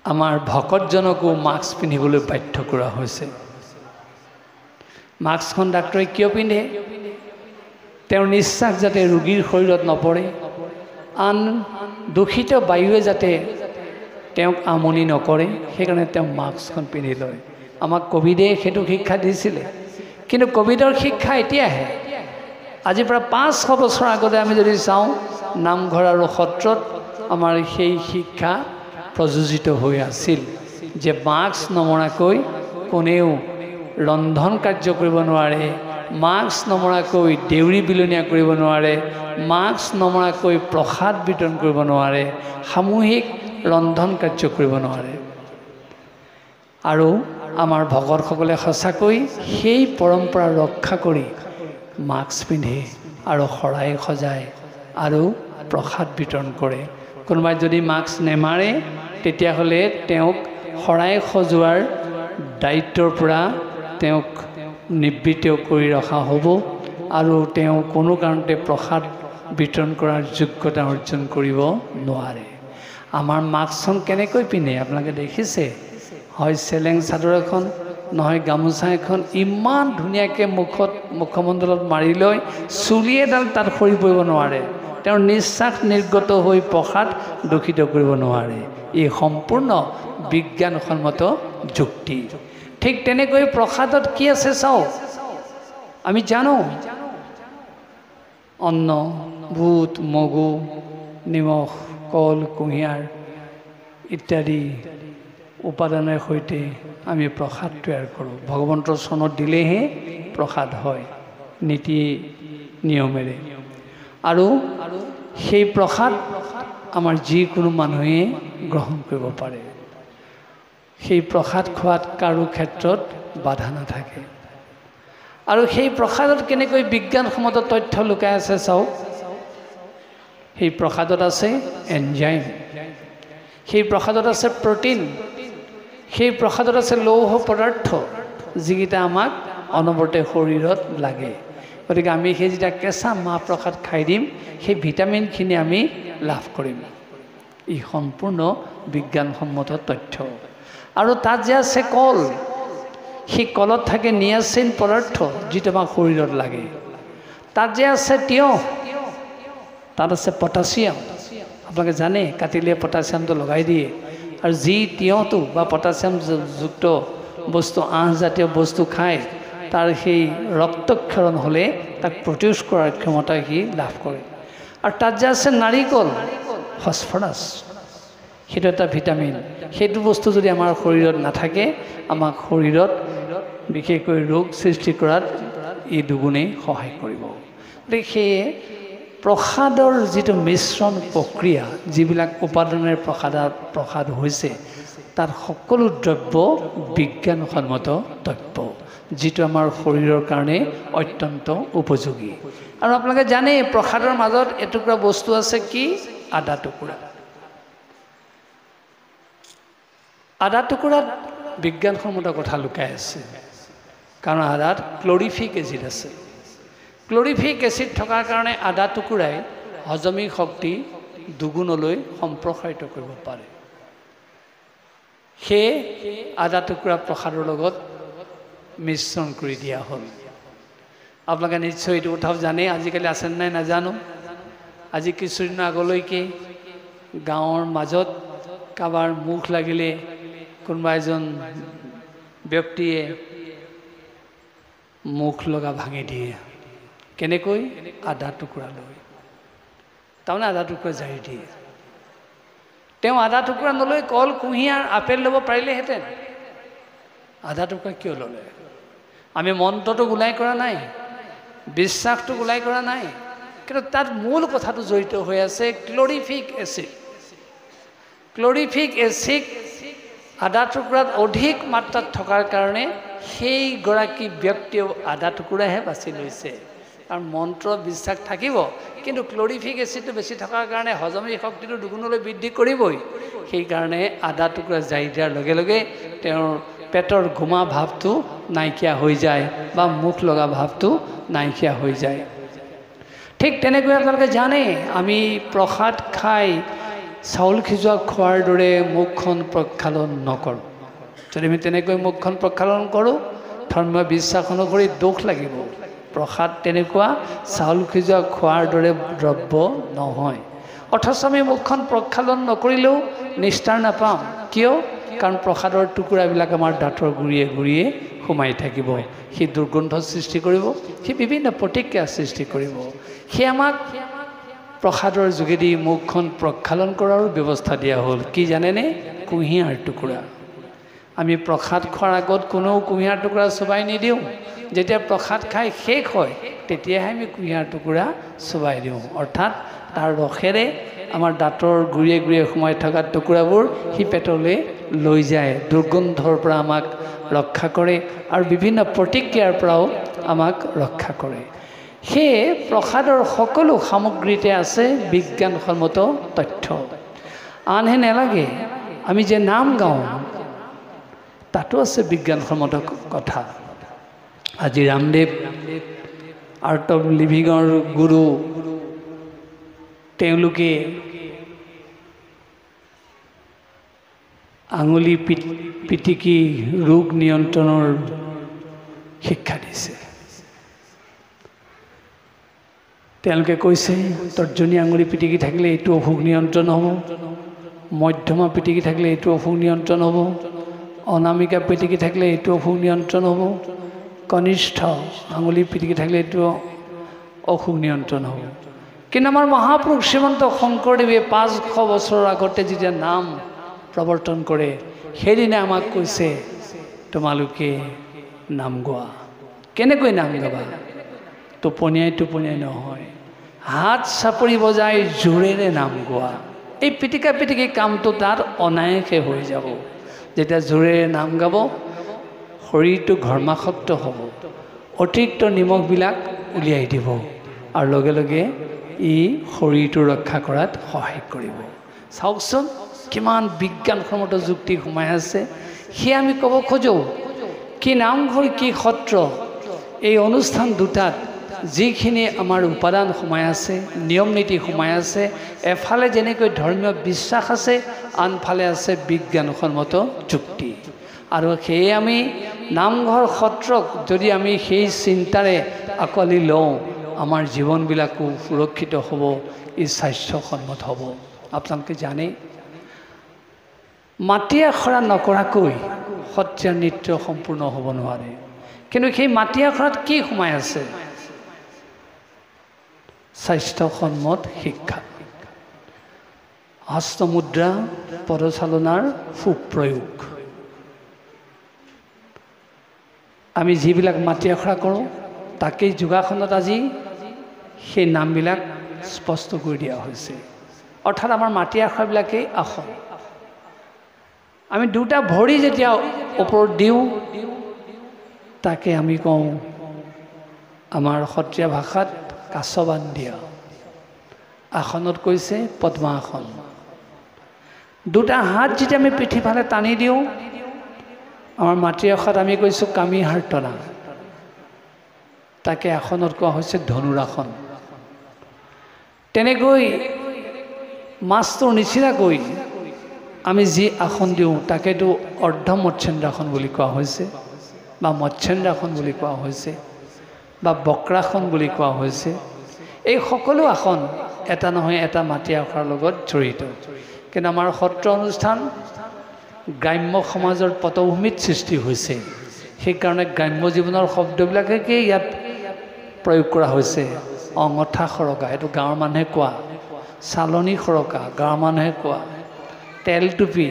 [SPEAKER 1] আমাৰ ভকতজনকো মাস্ক পিন্ধিবলৈ বাধ্য কৰা হৈছে। মাস্কখন ডাক্তৰে কিয় পিন্ধে? তেওঁৰ নিশ্বাস যাতে ৰোগীৰ শৰীৰত নপৰে, আন দূষিত বায়ুৱে যাতে তেওঁক আমনি নকৰে, সেইকাৰণে তেওঁ মাস্কখন পিন্ধি লয়। আমাক ক'ভিডে সেইটো শিক্ষা দিছিলে, কিন্তু ক'ভিডৰ শিক্ষা এতিয়াহে। আজিৰ পৰা 500 বছৰ আগতে আমি যদি চাওঁ, নামঘৰ আৰু সত্ৰত আমাৰ সেই শিক্ষা প্ৰযোজিত হৈ আছিল যে মাস্ক নমৰাকৈ কোনেও ৰন্ধন কাৰ্য কৰিব নোৱাৰে, মাস্ক নমৰাকৈ দেউৰী বিলনীয়া কৰিব নোৱাৰে, মাস্ক নমৰাকৈ প্ৰসাদ বিতৰণ কৰিব নোৱাৰে, সামূহিক ৰন্ধন কাৰ্য কৰিব নোৱাৰে। আৰু আমাৰ ভকতসকলে সঁচাকৈ সেই পৰম্পৰা ৰক্ষা কৰি মাস্ক পিন্ধে আৰু শৰাই সজায় আৰু প্ৰসাদ বিতৰণ কৰে। কোনোবাই যদি মাস্ক নেমাৰে, তেতিয়াহ'লে তেওঁক শৰাই সজোৱাৰ দায়িত্বৰ পৰা তেওঁক নিবৃত্ত কৰি ৰখা হ'ব আৰু তেওঁ কোনো কাৰণতে প্ৰসাদ বিতৰণ কৰাৰ যোগ্যতা অৰ্জন কৰিব নোৱাৰে। আমাৰ মাস্কখন কেনেকৈ পিন্ধে আপোনালোকে দেখিছে? হয় চেলেং চাদৰ এখন, নহয় গামোচা এখন, ইমান ধুনীয়াকৈ মুখমণ্ডলত মাৰি লৈ চুলি এডাল তাত সৰি পৰিব নোৱাৰে, তেওঁৰ নিশ্বাস নিৰ্গত হৈ প্ৰসাদ দূষিত কৰিব নোৱাৰে। এই সম্পূৰ্ণ বিজ্ঞানসন্মত যুক্তি। ঠিক তেনেকৈ প্ৰসাদত কি আছে চাওক, আমি জানো অন্ন, বুট, মগু, নিমখ, কল, কুঁহিয়াৰ ইত্যাদি উপাদানৰ সৈতে আমি প্ৰসাদ তৈয়াৰ কৰোঁ। ভগৱন্তৰ চৰণত দিলেহে প্ৰসাদ হয় নীতি নিয়মেৰে। আৰু সেই প্ৰসাদ আমাৰ যিকোনো মানুহে গ্ৰহণ কৰিব পাৰে। সেই প্ৰসাদ খোৱাত কাৰো ক্ষেত্ৰত বাধা নাথাকে। আৰু সেই প্ৰসাদত কেনেকৈ বিজ্ঞানসন্মত তথ্য লুকাই আছে চাওক। সেই প্ৰসাদত আছে এনজাইম, সেই প্ৰসাদত আছে প্ৰটিন, সেই প্ৰসাদত আছে লৌহ পদাৰ্থ, যিকেইটা আমাক অনবৰতে শৰীৰত লাগে। গতিকে আমি সেই যেতিয়া কেঁচা মাহ প্ৰসাদ খাই দিম, সেই ভিটামিনখিনি আমি লাভ কৰিম। ই সম্পূৰ্ণ বিজ্ঞানসন্মত তথ্য। আৰু তাত যে আছে কল, সেই কলত থাকে নিয়াচিন পদাৰ্থ, যিটো আমাক শৰীৰত লাগে। তাত যে আছে তিয়ঁহ, তাত আছে পটাছিয়াম। আপোনালোকে জানে কাটিলে পটাছিয়ামটো লগাই দিয়ে। আৰু যি তিয়ঁহটো বা পটাছিয়াম যুক্ত বস্তু, আঁহজাতীয় বস্তু খায়, তাৰ সেই ৰক্তক্ষৰণ হ'লে তাক প্ৰতিৰোধ কৰাৰ ক্ষমতা সি লাভ কৰে। আৰু তাত যে আছে নাৰিকল, ফচফৰাছ, সেইটো এটা ভিটামিন। সেইটো বস্তু যদি আমাৰ শৰীৰত নাথাকে, আমাক শৰীৰত বিশেষকৈ ৰোগ সৃষ্টি কৰাত ই দুগুণেই সহায় কৰিব। গতিকে সেয়ে প্ৰসাদৰ যিটো মিশ্ৰণ প্ৰক্ৰিয়া, যিবিলাক উপাদানেৰে প্ৰসাদ হৈছে, তাত সকলো দ্ৰব্য বিজ্ঞানসন্মত দ্ৰব্য, যিটো আমাৰ শৰীৰৰ কাৰণে অত্যন্ত উপযোগী। আৰু আপোনালোকে জানে প্ৰসাদৰ মাজত এটুকুৰা বস্তু আছে, কি? আদা টুকুৰা। আদা টুকুৰাত বিজ্ঞানসন্মত কথা লুকাই আছে, কাৰণ আদাত ক্লৰিফিক এচিড আছে। ক্লৰিফিক এচিড থকাৰ কাৰণে আদা টুকুৰাই হজমী শক্তি দুগুণলৈ সম্প্ৰসাৰিত কৰিব পাৰে। সেয়ে আদা টুকুৰা প্ৰসাদৰ লগত মিশ্ৰণ কৰি দিয়া হ'ল। আপোনালোকে নিশ্চয় এইটো কথাও জানে, আজিকালি আছে নাই নাজানো। আজি কিছুদিন আগলৈকে গাঁৱৰ মাজত কাৰোবাৰ মুখ লাগিলে কোনোবা এজন ব্যক্তিয়ে মুখ লগা ভাঙি দিয়ে। কেনেকৈ? আদা টুকুৰা লৈ। তাৰমানে আদা টুকুৰা জাৰি দিয়ে। তেওঁ আদা টুকুৰা নলৈ কল, কুঁহিয়াৰ, আপেল ল'ব পাৰিলেহেঁতেন। আদা টুকুৰা কিয় ল'লে? আমি মন্ত্ৰটো গোলাই কৰা নাই, বিশ্বাসটো গোলাই কৰা নাই, কিন্তু তাত মূল কথাটো জড়িত হৈ আছে ক্লৰিফিক এচিড। ক্লৰিফিক এচিড আদা টুকুৰাত অধিক মাত্ৰাত থকাৰ কাৰণে সেইগৰাকী ব্যক্তিয়েও আদা টুকুৰাহে বাছি লৈছে। কাৰণ মন্ত্ৰ বিশ্বাস থাকিব, কিন্তু ক্লৰিফিক এচিডটো বেছি থকাৰ কাৰণে হজমী শক্তিটো দুগুণলৈ বৃদ্ধি কৰিবই। সেইকাৰণে আদা টুকুৰা জাৰি দিয়াৰ লগে লগে তেওঁৰ পেটৰ ঘুমা ভাৱটো নাইকিয়া হৈ যায় বা মুখ লগা ভাৱটো নাইকিয়া হৈ যায়। ঠিক তেনেকৈ আপোনালোকে জানে আমি প্ৰসাদ খাই চাউল সিজোৱা খোৱাৰ দৰে মুখখন প্ৰক্ষালন নকৰোঁ। যদি আমি তেনেকৈ মুখখন প্ৰক্ষালন কৰোঁ ধৰ্মীয় বিশ্বাস অনুসৰি দুখ লাগিব। প্ৰসাদ তেনেকুৱা চাউল সিজোৱা খোৱাৰ দৰে দ্ৰব্য নহয়। অথচ আমি মুখখন প্ৰক্ষালন নকৰিলেও নিস্তাৰ নাপাম। কিয়? কাৰণ প্ৰসাদৰ টুকুৰাবিলাক আমাৰ দাঁতৰ গুৰিয়ে গুৰিয়ে সোমাই থাকিব। সি দুৰ্গন্ধ সৃষ্টি কৰিব, সি বিভিন্ন প্ৰতিক্ৰিয়া সৃষ্টি কৰিব। সি আমাক প্ৰসাদৰ যোগেদি মুখখন প্ৰক্ষালন কৰাৰো ব্যৱস্থা দিয়া হ'ল। কি জানেনে? কুঁহিয়াৰ টুকুৰা। আমি প্ৰসাদ খোৱাৰ আগত কোনেও কুঁহিয়াৰ টুকুৰা চোবাই নিদিওঁ। যেতিয়া প্ৰসাদ খাই শেষ হয় তেতিয়াহে আমি কুঁহিয়াৰ টুকুৰা চোবাই দিওঁ। অৰ্থাৎ তাৰ ৰসেৰে আমাৰ দাঁতৰ গুৰিয়ে গুৰিয়ে সোমাই থকা টুকুৰাবোৰ সি পেটলৈ লৈ যায়, দুৰ্গন্ধৰ পৰা আমাক ৰক্ষা কৰে আৰু বিভিন্ন প্ৰতিক্ৰিয়াৰ পৰাও আমাক ৰক্ষা কৰে। সেয়ে প্ৰসাদৰ সকলো সামগ্ৰীতে আছে বিজ্ঞানসন্মত তথ্য। আনহে নালাগে আমি যে নাম গাওঁ তাতো আছে বিজ্ঞানসন্মত কথা। আজি ৰামদেৱ আৰ্ট অফ লিভিঙৰ গুৰু, তেওঁলোকে আঙুলি পিটিকি ৰোগ নিয়ন্ত্ৰণৰ শিক্ষা দিছে। তেওঁলোকে কৈছে তৰ্জনী আঙুলি পিটিকি থাকিলে এইটো অসুখ নিয়ন্ত্ৰণ হ'ব, মধ্যমা পিটিকি থাকিলে এইটো অসুখ নিয়ন্ত্ৰণ হ'ব, অনামিকা পিটিকি থাকিলে এইটো অসুখ নিয়ন্ত্ৰণ হ'ব, কনিষ্ঠ আঙুলি পিটিকি থাকিলে এইটো অসুখ নিয়ন্ত্ৰণ হ'ব। কিন্তু আমাৰ মহাপুৰুষ শ্ৰীমন্ত শংকৰদেৱে 500 বছৰৰ আগতে যেতিয়া নাম প্ৰৱৰ্তন কৰে সেইদিনা আমাক কৈছে তোমালোকে নাম গোৱা। কেনেকৈ নাম গাবা? টোপনিয়াই টোপনিয়াই নহয়, হাত চাপৰি বজাই জোৰেৰে নাম গোৱা। এই পিটিকা পিটিকি কামটো তাত অনায়াসে হৈ যাব। যেতিয়া জোৰেৰে নাম গাব শৰীৰটো ঘৰ্মাসক্ত হ'ব, অতিৰিক্ত নিমখবিলাক উলিয়াই দিব আৰু লগে লগে ই শৰীৰটো ৰক্ষা কৰাত সহায় কৰিব। চাওকচোন কিমান বিজ্ঞানসন্মত যুক্তি সোমাই আছে। সেয়ে আমি ক'ব খোজোঁ কি নামঘৰ কি সত্ৰ, এই অনুষ্ঠান দুটাত যিখিনি আমাৰ উপাদান সোমাই আছে, নিয়ম নীতি সোমাই আছে, এফালে যেনেকৈ ধৰ্মীয় বিশ্বাস আছে আনফালে আছে বিজ্ঞানসন্মত যুক্তি। আৰু সেয়ে আমি নামঘৰ সত্ৰক যদি আমি সেই চিন্তাৰে আঁকোৱালি লওঁ আমাৰ জীৱনবিলাকো সুৰক্ষিত হ'ব, ই স্বাস্থ্যসন্মত হ'ব। আপোনালোকে জানে মাটি আখৰা নকৰাকৈ সত্ৰীয়া নৃত্য সম্পূৰ্ণ হ'ব নোৱাৰে। কিন্তু সেই মাটি আখৰাত কি সোমাই আছে? স্বাস্থ্যসন্মত শিক্ষা, হস্তমুদ্ৰা, পদচালনাৰ সুপ্ৰয়োগ। আমি যিবিলাক মাটি আখৰা কৰোঁ তাকেই যোগাসনত আজি সেই নামবিলাক স্পষ্ট কৰি দিয়া হৈছে। অৰ্থাৎ আমাৰ মাটি আখৰাবিলাকেই আসন। আমি দুটা ভৰি যেতিয়া ওপৰত দিওঁ তাকে আমি কওঁ আমাৰ সত্ৰীয়া ভাষাত কাছবান দিয়া। আসনত কৈছে পদ্মাসন। দুটা হাত যেতিয়া আমি পিঠিফালে টানি দিওঁ আমাৰ মাটি আখৰাত আমি কৈছোঁ কামি হাৰ্টনা, তাকে আসনত কোৱা হৈছে ধনুৰাসন। তেনেকৈ মাছটোৰ নিচিনাকৈ আমি যি আসন দিওঁ তাকেতো অৰ্ধ মৎস্যেন্দ্ৰাসন বুলি কোৱা হৈছে বা মৎস্যেন্দ্ৰাসন বুলি কোৱা হৈছে বা বক্ৰাসন বুলি কোৱা হৈছে। এই সকলো আসন এটা নহয় এটা মাটি আখৰাৰ লগত জড়িত। কিন্তু আমাৰ সত্ৰ অনুষ্ঠান গ্ৰাম্য সমাজৰ পটভূমিত সৃষ্টি হৈছে, সেইকাৰণে গ্ৰাম্য জীৱনৰ শব্দবিলাকে ইয়াত প্ৰয়োগ কৰা হৈছে। অঙঠা সৰকা এইটো গাঁৱৰ মানুহে কোৱা, চালনী সৰকা গাঁৱৰ মানুহে কোৱা, তেল টুপি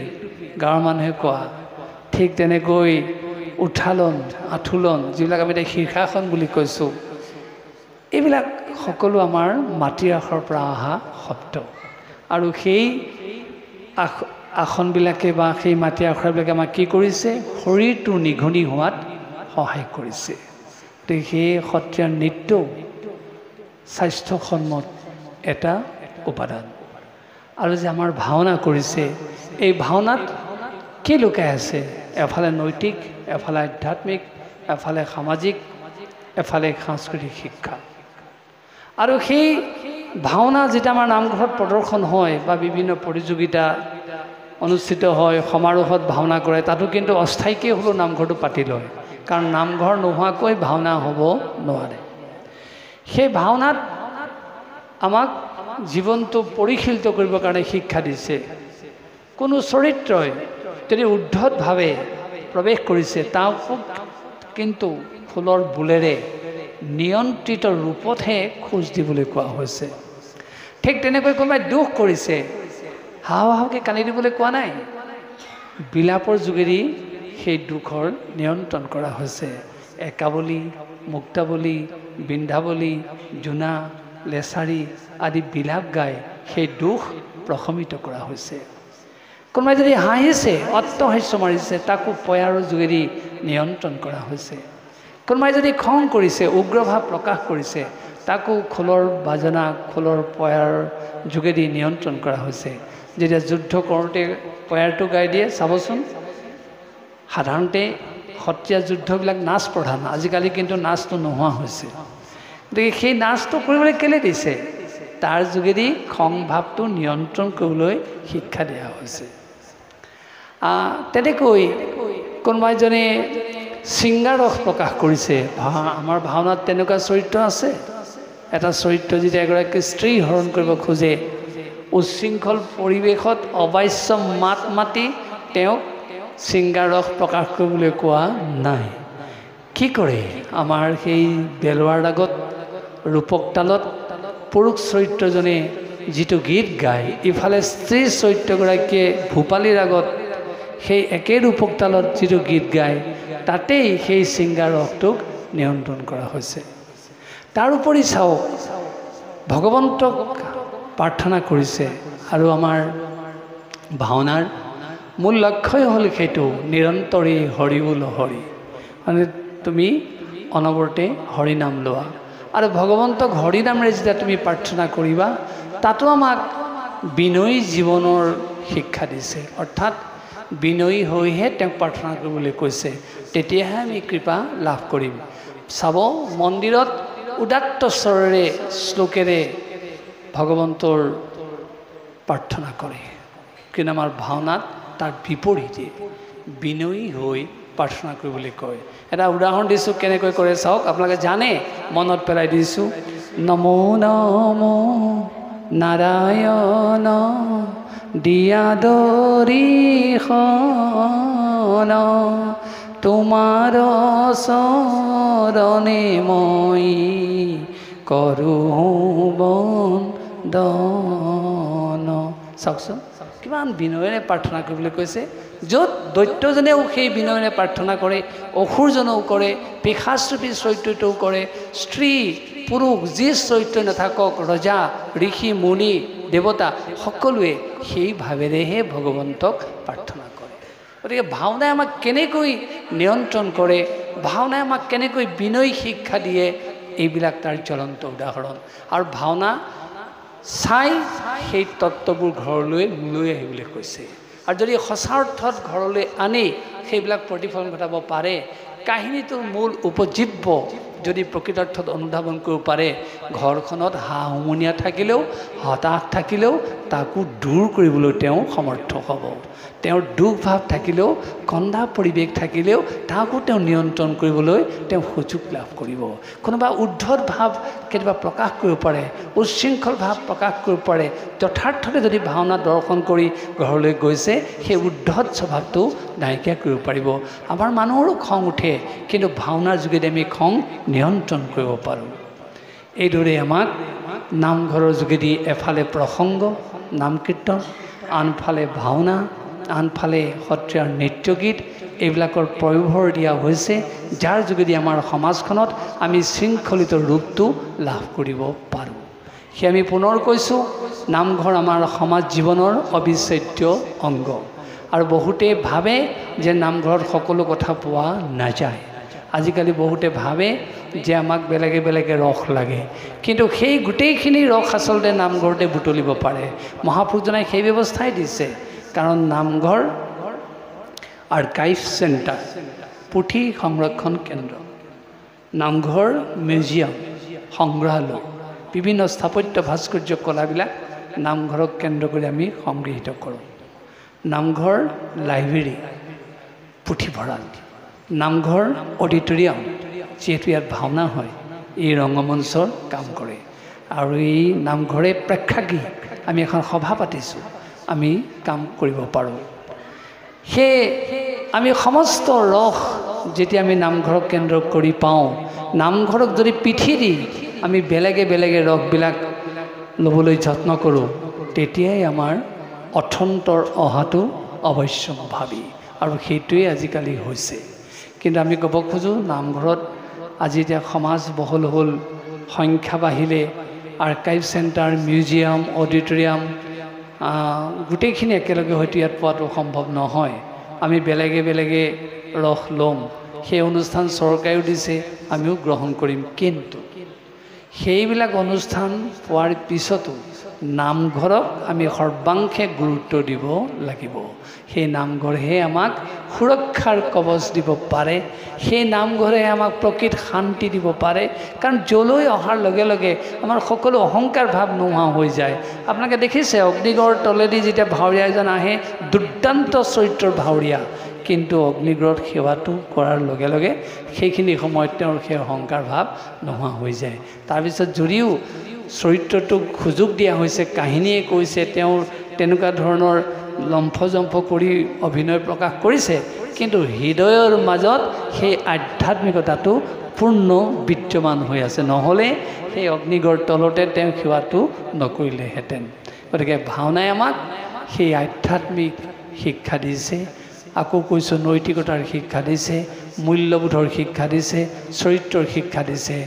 [SPEAKER 1] গাঁৱৰ মানুহে কোৱা। ঠিক তেনেকৈ উঠালন, আঠুলন, যিবিলাক আমি এতিয়া শীৰ্ষাসন বুলি কৈছোঁ, এইবিলাক সকলো আমাৰ মাটিৰ আখৰৰ পৰা অহা শব্দ। আৰু সেই আসনবিলাকে বা সেই মাটি আখৰাবিলাকে আমাক কি কৰিছে? শৰীৰটো নিঘনি হোৱাত সহায় কৰিছে। গতিকে সেই সত্ৰীয়া নৃত্য স্বাস্থ্যসন্মত এটা উপাদান। আৰু যে আমাৰ ভাওনা কৰিছে, এই ভাওনাত কি লুকাই আছে এফালে নৈতিক এফালে আধ্যাত্মিক এফালে সামাজিক এফালে সাংস্কৃতিক শিক্ষা আৰু সেই ভাওনা যেতিয়া আমাৰ নামঘৰত প্ৰদৰ্শন হয় বা বিভিন্ন প্ৰতিযোগিতা অনুষ্ঠিত হয় সমাৰোহত ভাওনা কৰে তাতো কিন্তু অস্থায়ীকৈ হ'লেও নামঘৰটো পাতি লয় কাৰণ নামঘৰ নোহোৱাকৈ ভাওনা হ'ব নোৱাৰে সেই ভাওনাত আমাক জীৱনটো পৰিশীলিত কৰিবৰ কাৰণে শিক্ষা দিছে কোনো চৰিত্ৰই যদি উদ্ধতভাৱে প্ৰৱেশ কৰিছে তাক কিন্তু ফুলৰ বুলেৰে নিয়ন্ত্ৰিত ৰূপতহে খোজ দিবলৈ কোৱা হৈছে ঠিক তেনেকৈ কোনোবাই দুখ কৰিছে হাও হাওকৈ কান্দি দিবলৈ কোৱা নাই বিলাপৰ যোগেদি সেই দুখৰ নিয়ন্ত্ৰণ কৰা হৈছে একাবলি মুক্তাবলী বৃন্দাবলী জোনা লেছাৰী আদি বিলাপ গাই সেই দুখ প্ৰশমিত কৰা হৈছে কোনোবাই যদি হাঁহিছে অট্টহাস্য মাৰিছে তাকো পয়াৰৰ যোগেদি নিয়ন্ত্ৰণ কৰা হৈছে কোনোবাই যদি খং কৰিছে উগ্ৰভাৱ প্ৰকাশ কৰিছে তাকো খোলৰ বাজনা খোলৰ পয়াৰ যোগেদি নিয়ন্ত্ৰণ কৰা হৈছে যেতিয়া যুদ্ধ কৰোঁতে পয়াৰটো গাই দিয়ে চাবচোন সাধাৰণতে সত্ৰীয়া যুদ্ধবিলাক নাচ প্ৰধান আজিকালি কিন্তু নাচটো নোহোৱা হৈছে গতিকে সেই নাচটো কৰিবলৈ কেলৈ দিছে তাৰ যোগেদি খং ভাৱটো নিয়ন্ত্ৰণ কৰিবলৈ শিক্ষা দিয়া হৈছে তেনেকৈ কোনোবাইজনে শৃংগাৰস প্ৰকাশ কৰিছে আমাৰ ভাওনাত তেনেকুৱা চৰিত্ৰ আছে এটা চৰিত্ৰ যেতিয়া এগৰাকী স্ত্ৰী হৰণ কৰিব খোজে উচ্ছৃংখল পৰিৱেশত অবাস্য মাত মাতি তেওঁক শৃংগাৰস প্ৰকাশ কৰিবলৈ কোৱা নাই কি কৰে আমাৰ সেই বেলোৱাৰ আগত ৰূপক তালত পুৰুষ চৰিত্ৰজনে যিটো গীত গায় ইফালে স্ত্ৰী চৰিত্ৰগৰাকীয়ে ভূপালীৰ আগত সেই একে ৰূপক তালত যিটো গীত গায় তাতেই সেই শৃংগাৰসটোক নিয়ন্ত্ৰণ কৰা হৈছে তাৰ উপৰি চাওক ভগৱন্তক প্ৰাৰ্থনা কৰিছে আৰু আমাৰ ভাওনাৰ মূল লক্ষ্যই হ'ল সেইটো নিৰন্তৰে হৰি বোল হৰি মানে তুমি অনবৰতে হৰি নাম লোৱা আৰু ভগৱন্তক হৰি নামেৰে যেতিয়া তুমি প্ৰাৰ্থনা কৰিবা তাতো আমাক বিনয়ী জীৱনৰ শিক্ষা দিছে অৰ্থাৎ বিনয়ী হৈহে তেওঁক প্ৰাৰ্থনা কৰিবলৈ কৈছে তেতিয়াহে আমি কৃপা লাভ কৰিম চাব মন্দিৰত উদাত্ত স্বৰেৰে শ্লোকেৰে ভগৱন্তৰ প্ৰাৰ্থনা কৰে কিন্তু আমাৰ ভাওনাত তাৰ বিপৰীতে বিনয়ী হৈ প্ৰাৰ্থনা কৰিবলৈ কয় এটা উদাহৰণ দিছোঁ কেনেকৈ কৰে চাওক আপোনালোকে জানে মনত পেলাই দিছোঁ নমো নমো নাৰায়ণ দিয়া দৰিখন তোমাৰ চৰণে মই কৰোঁ বন্দন চাওকচোন কিমান বিনয়েৰে প্ৰাৰ্থনা কৰিবলৈ কৈছে য'ত দৈত্যজনেও সেই বিনয়েৰে প্ৰাৰ্থনা কৰে অসুৰজনেও কৰে পিশাচৰূপী চৰিত্ৰটোও কৰে স্ত্ৰী পুৰুষ যি চৰিত্ৰ নাথাকক ৰজা ঋষি মুনি দেৱতা সকলোৱে সেই ভাৱেৰেহে ভগৱন্তক প্ৰাৰ্থনা কৰে গতিকে ভাওনাই আমাক কেনেকৈ নিয়ন্ত্ৰণ কৰে ভাওনাই আমাক কেনেকৈ বিনয়ী শিক্ষা দিয়ে এইবিলাক তাৰ জ্বলন্ত উদাহৰণ আৰু ভাওনা চাই সেই তত্ত্ববোৰ ঘৰলৈ লৈ আহিবলৈ কৈছে আৰু যদি সঁচা অৰ্থত ঘৰলৈ আনি সেইবিলাক প্ৰতিফলন ঘটাব পাৰে কাহিনীটোৰ মূল উপজীব্য যদি প্ৰকৃতাৰ্থত অনুধাৱন কৰিব পাৰে ঘৰখনত হাঁহ হুমুনিয়া থাকিলেও হতাশ থাকিলেও তাকো দূৰ কৰিবলৈ তেওঁ সমৰ্থ হ'ব তেওঁৰ দুখ ভাৱ থাকিলেও কন্দা পৰিৱেশ থাকিলেও তাকো তেওঁ নিয়ন্ত্ৰণ কৰিবলৈ তেওঁ সুযোগ লাভ কৰিব কোনোবা উদ্ধত ভাৱ কেতিয়াবা প্ৰকাশ কৰিব পাৰে উচ্ছৃংখল ভাৱ প্ৰকাশ কৰিব পাৰে যথাৰ্থতে যদি ভাওনা দৰ্শন কৰি ঘৰলৈ গৈছে সেই উদ্ধত স্বভাৱটো নাইকিয়া কৰিব পাৰিব আমাৰ মানুহৰো খং উঠে কিন্তু ভাওনাৰ যোগেদি আমি খং নিয়ন্ত্ৰণ কৰিব পাৰোঁ এইদৰে আমাক নামঘৰৰ যোগেদি এফালে প্ৰসংগ নাম কীৰ্তন আনফালে ভাওনা আনফালে সত্ৰীয়াৰ নৃত্য গীত এইবিলাকৰ প্ৰয়োভৰ দিয়া হৈছে যাৰ যোগেদি আমাৰ সমাজখনত আমি শৃংখলিত ৰূপটো লাভ কৰিব পাৰোঁ সেই আমি পুনৰ কৈছোঁ নামঘৰ আমাৰ সমাজ জীৱনৰ অবিচ্ছেদ্য অংগ আৰু বহুতে ভাবে যে নামঘৰত সকলো কথা পোৱা নাযায় আজিকালি বহুতে ভাবে যে আমাক বেলেগে বেলেগে ৰস লাগে কিন্তু সেই গোটেইখিনি ৰস আচলতে নামঘৰতে বুটলিব পাৰে মহাপুৰুষজনাই সেই ব্যৱস্থাই দিছে কাৰণ নামঘৰ আৰ্কাইভ চেণ্টাৰ, পুথি সংৰক্ষণ কেন্দ্ৰ, নামঘৰ মিউজিয়াম, সংগ্ৰহালয়, বিভিন্ন স্থাপত্য ভাস্কৰ্য কলাবিলাক নামঘৰক কেন্দ্ৰ কৰি আমি সংগৃহীত কৰোঁ। নামঘৰ লাইব্ৰেৰী, পুথিভঁৰাল, নামঘৰ অডিটৰিয়াম, যিহেতু ইয়াত ভাওনা হয়, এই ৰংগমঞ্চৰ কাম কৰে। আৰু এই নামঘৰে প্ৰেক্ষাগৃহ, আমি এখন সভা পাতিছোঁ, আমি কাম কৰিব পাৰোঁ। সেয়ে আমি সমস্ত ৰস যেতিয়া আমি নামঘৰক কেন্দ্ৰ কৰি পাওঁ, নামঘৰক যদি পিঠি দি আমি বেলেগে বেলেগে ৰসবিলাক ল'বলৈ যত্ন কৰোঁ, তেতিয়াই আমাৰ অথন্তৰ অহাটো অৱশ্যম্ভাৱী। আৰু সেইটোৱে আজিকালি হৈছে। কিন্তু আমি ক'ব খোজোঁ, নামঘৰত আজি এতিয়া সমাজ বহল হ'ল, সংখ্যা বাঢ়িলে, আৰ্কাইভ চেণ্টাৰ, মিউজিয়াম, অডিটৰিয়াম গোটেইখিনি একেলগে হয়তো ইয়াত পোৱাটো সম্ভৱ নহয়। আমি বেলেগে বেলেগে ৰস ল'ম, সেই অনুষ্ঠান চৰকাৰেও দিছে, আমিও গ্ৰহণ কৰিম। কিন্তু সেইবিলাক অনুষ্ঠান পোৱাৰ পিছতো নামঘৰক আমি সৰ্বাংশে গুৰুত্ব দিব লাগিব। সেই নামঘৰেহে আমাক সুৰক্ষাৰ কৱচ দিব পাৰে, সেই নামঘৰেহে আমাক প্ৰকৃত শান্তি দিব পাৰে। কাৰণ যলৈ অহাৰ লগে লগে আমাৰ সকলো অহংকাৰ ভাৱ নোহোৱা হৈ যায়। আপোনালোকে দেখিছে, অগ্নিগড় তলেদি যেতিয়া ভাৱৰীয়া এজন আহে, দুৰ্দান্ত চৰিত্ৰৰ ভাৱৰীয়া, কিন্তু অগ্নিগড়ত সেৱাটো কৰাৰ লগে লগে সেইখিনি সময়ত তেওঁৰ সেই অহংকাৰ ভাৱ নোহোৱা হৈ যায়। তাৰপিছত যদিও চৰিত্ৰটোক সুযোগ দিয়া হৈছে, কাহিনীয়ে কৈছে, তেওঁৰ তেনেকুৱা ধৰণৰ লম্ফজম্ফ কৰি অভিনয় প্ৰকাশ কৰিছে, কিন্তু হৃদয়ৰ মাজত সেই আধ্যাত্মিকতাটো পূৰ্ণ বিদ্যমান হৈ আছে। নহ'লে সেই অগ্নিগড় তলতে তেওঁ সেৱাটো নকৰিলেহেঁতেন। গতিকে ভাওনাই আমাক সেই আধ্যাত্মিক শিক্ষা দিছে, আকৌ কৈছোঁ নৈতিকতাৰ শিক্ষা দিছে, মূল্যবোধৰ শিক্ষা দিছে, চৰিত্ৰৰ শিক্ষা দিছে।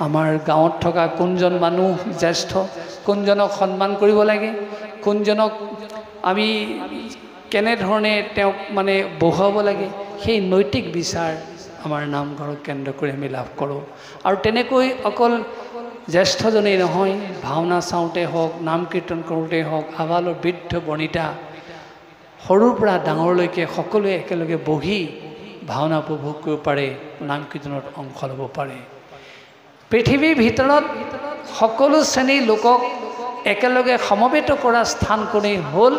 [SPEAKER 1] আমাৰ গাঁৱত থকা কোনজন মানুহ জ্যেষ্ঠ, কোনজনক সন্মান কৰিব লাগে, কোনজনক আমি কেনেধৰণে তেওঁক মানে বহুৱাব লাগে, সেই নৈতিক বিচাৰ আমাৰ নামঘৰক কেন্দ্ৰ কৰি আমি লাভ কৰোঁ। আৰু তেনেকৈ অকল জ্যেষ্ঠজনেই নহয়, ভাওনা চাওঁতে হওক, নাম কীৰ্তন কৰোঁতেই হওক, আবালৰ বৃদ্ধ বনিতা, সৰুৰ পৰা ডাঙৰলৈকে সকলোৱে একেলগে বহি ভাওনা উপভোগ কৰিব পাৰে, নাম কীৰ্তনত অংশ ল'ব পাৰে। পৃথিৱীৰ ভিতৰত সকলো শ্ৰেণীৰ লোকক একেলগে সমবেত কৰা স্থানখনেই হ'ল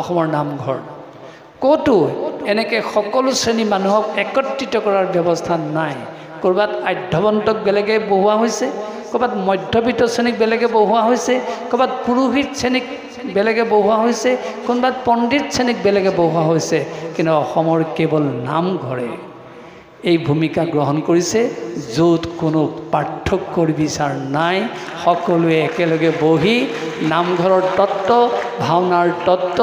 [SPEAKER 1] অসমৰ নামঘৰ। ক'তো এনেকৈ সকলো শ্ৰেণীৰ মানুহক একত্ৰিত কৰাৰ ব্যৱস্থা নাই। ক'ৰবাত আধ্যৱন্তক বেলেগে বহোৱা হৈছে, ক'ৰবাত মধ্যবিত্ত শ্ৰেণীক বেলেগে বহোৱা হৈছে, ক'ৰবাত পুৰোহিত শ্ৰেণীক বেলেগে বহোৱা হৈছে, কোনোবাত পণ্ডিত শ্ৰেণীক বেলেগে বহোৱা হৈছে। কিন্তু অসমৰ কেৱল নামঘৰে এই ভূমিকা গ্ৰহণ কৰিছে, য'ত কোনো পাৰ্থক্যৰ বিচাৰ নাই। সকলোৱে একেলগে বহি নামঘৰৰ তত্ত্ব, ভাওনাৰ তত্ত্ব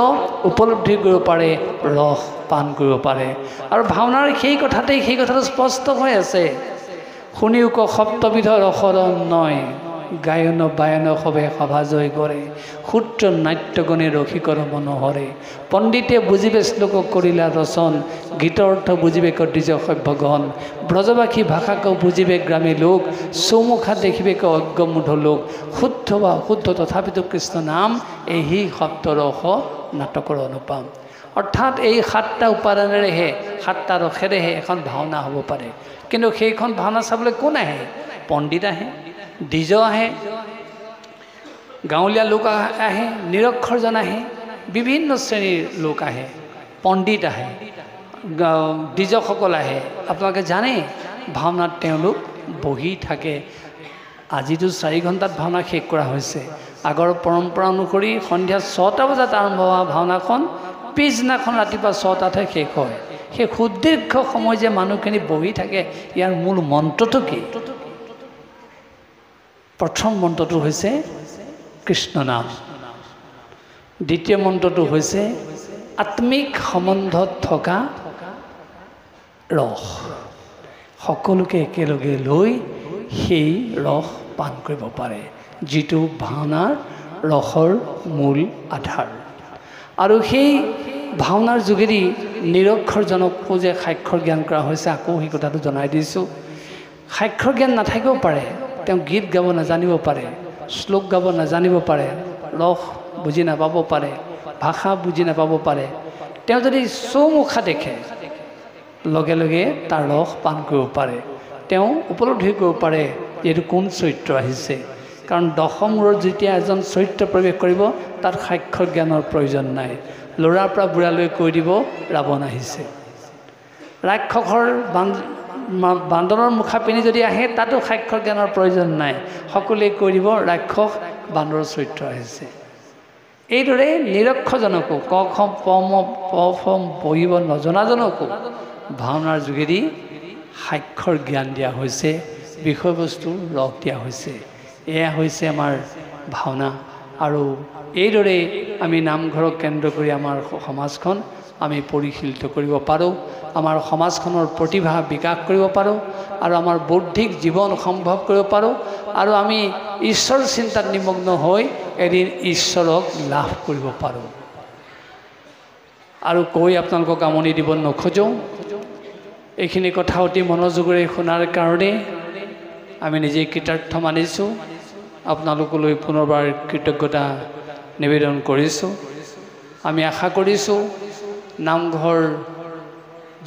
[SPEAKER 1] উপলব্ধি কৰিব পাৰে, ৰস পান কৰিব পাৰে। আৰু ভাওনাৰ সেই কথাটো স্পষ্ট হৈ আছে, শুনিও ক সপ্তবিধ ৰসৰণ নয়, গায়ন বায়ন সবে সভা জয় কৰে, সূত্ৰ নাট্যগণে ৰসিকৰ মনোহৰে, পণ্ডিতে বুজিবে শ্লোক কৰিলা ৰচন, গীতৰ্থ বুজিবে কৰ্দিজ সভ্যগণ, ব্ৰজবাসী ভাষাক বুজিবে গ্ৰামী লোক, চৌমুখা দেখিবে ক অজ্ঞমূঢ় লোক, শুদ্ধ বা শুদ্ধ তথাপিতো কৃষ্ণ নাম, এই সপ্তৰস নাটকৰ অনুপাম। অৰ্থাৎ এই 7টা উপাদানেৰেহে, 7টা ৰসেৰেহে এখন ভাওনা হ'ব পাৰে। কিন্তু সেইখন ভাওনা চাবলৈ কোন আহে? পণ্ডিত আহে, দ্বিজ আহে, গাঁৱলীয়া লোক আহে, নিৰক্ষৰজন আহে, বিভিন্ন শ্ৰেণীৰ লোক আহে, পণ্ডিত আহে, দ্বিজসকল আহে। আপোনালোকে জানে ভাওনাত তেওঁলোক বহি থাকে। আজিতো 4 ঘণ্টাত ভাওনা শেষ কৰা হৈছে। আগৰ পৰম্পৰা অনুসৰি সন্ধিয়া 6টা বজাত আৰম্ভ হোৱা ভাওনাখন পিছদিনাখন ৰাতিপুৱা 6টাতহে শেষ হয়। সেই সুদীৰ্ঘ সময় যে মানুহখিনি বহি থাকে, ইয়াৰ মূল মন্ত্ৰটো কি? প্ৰথম মন্ত্ৰটো হৈছে কৃষ্ণ নাম, দ্বিতীয় মন্ত্ৰটো হৈছে আত্মিক সম্বন্ধত থকা ৰস। সকলোকে একেলগে লৈ সেই ৰস পান কৰিব পাৰে, যিটো ভাওনাৰ ৰসৰ মূল আধাৰ। আৰু সেই ভাওনাৰ যোগেদি নিৰক্ষৰজনকো যে সাক্ষৰ জ্ঞান কৰা হৈছে, আকৌ সেই কথাটো জনাই দিছোঁ। সাক্ষৰ জ্ঞান নাথাকিব পাৰে, তেওঁ গীত গাব নাজানিব পাৰে, শ্লোক গাব নাজানিব পাৰে, ৰস বুজি নাপাব পাৰে, ভাষা বুজি নাপাব পাৰে। তেওঁ যদি চৌমুখা দেখে, লগে লগে তাৰ ৰস পান কৰিব পাৰে তেওঁ উপলব্ধি কৰিব পাৰে যে এইটো কোন চৰিত্ৰ আহিছে কাৰণ দশমূৰত যেতিয়া এজন চৰিত্ৰ প্ৰৱেশ কৰিব তাত সাক্ষৰ জ্ঞানৰ প্ৰয়োজন নাই ল'ৰাৰ পৰা বুঢ়ালৈ কৈ দিব ৰাৱণ আহিছে ৰাক্ষসৰ বান্দৰৰ মুখা পিন্ধি যদি আহে তাতো সাক্ষৰ জ্ঞানৰ প্ৰয়োজন নাই সকলোৱে কৈ দিব ৰাক্ষস বান্দৰৰ চৰিত্ৰ আহিছে এইদৰে নিৰক্ষজনকো ক খ প ম প ফ পঢ়িব নজনাজনকো ভাওনাৰ যোগেদি সাক্ষৰ জ্ঞান দিয়া হৈছে বিষয়বস্তুৰ ৰস দিয়া হৈছে এয়া হৈছে আমাৰ ভাওনা আৰু এইদৰে আমি নামঘৰক কেন্দ্ৰ কৰি আমাৰ সমাজখন আমি পৰিশীলিত কৰিব পাৰোঁ আমাৰ সমাজখনৰ প্ৰতিভা বিকাশ কৰিব পাৰোঁ আৰু আমাৰ বৌদ্ধিক জীৱন সম্ভৱ কৰিব পাৰোঁ আৰু আমি ঈশ্বৰ চিন্তাত নিমগ্ন হৈ এদিন ঈশ্বৰক লাভ কৰিব পাৰোঁ আৰু কৈ আপোনালোকক আমনি দিব নোখোজোঁ এইখিনি কথা অতি মনোযোগেৰে শুনাৰ কাৰণে আমি নিজেই কৃতাৰ্থ মানিছোঁ আপোনালোকলৈ পুনৰবাৰ কৃতজ্ঞতা নিবেদন কৰিছোঁ আমি আশা কৰিছোঁ নামঘৰ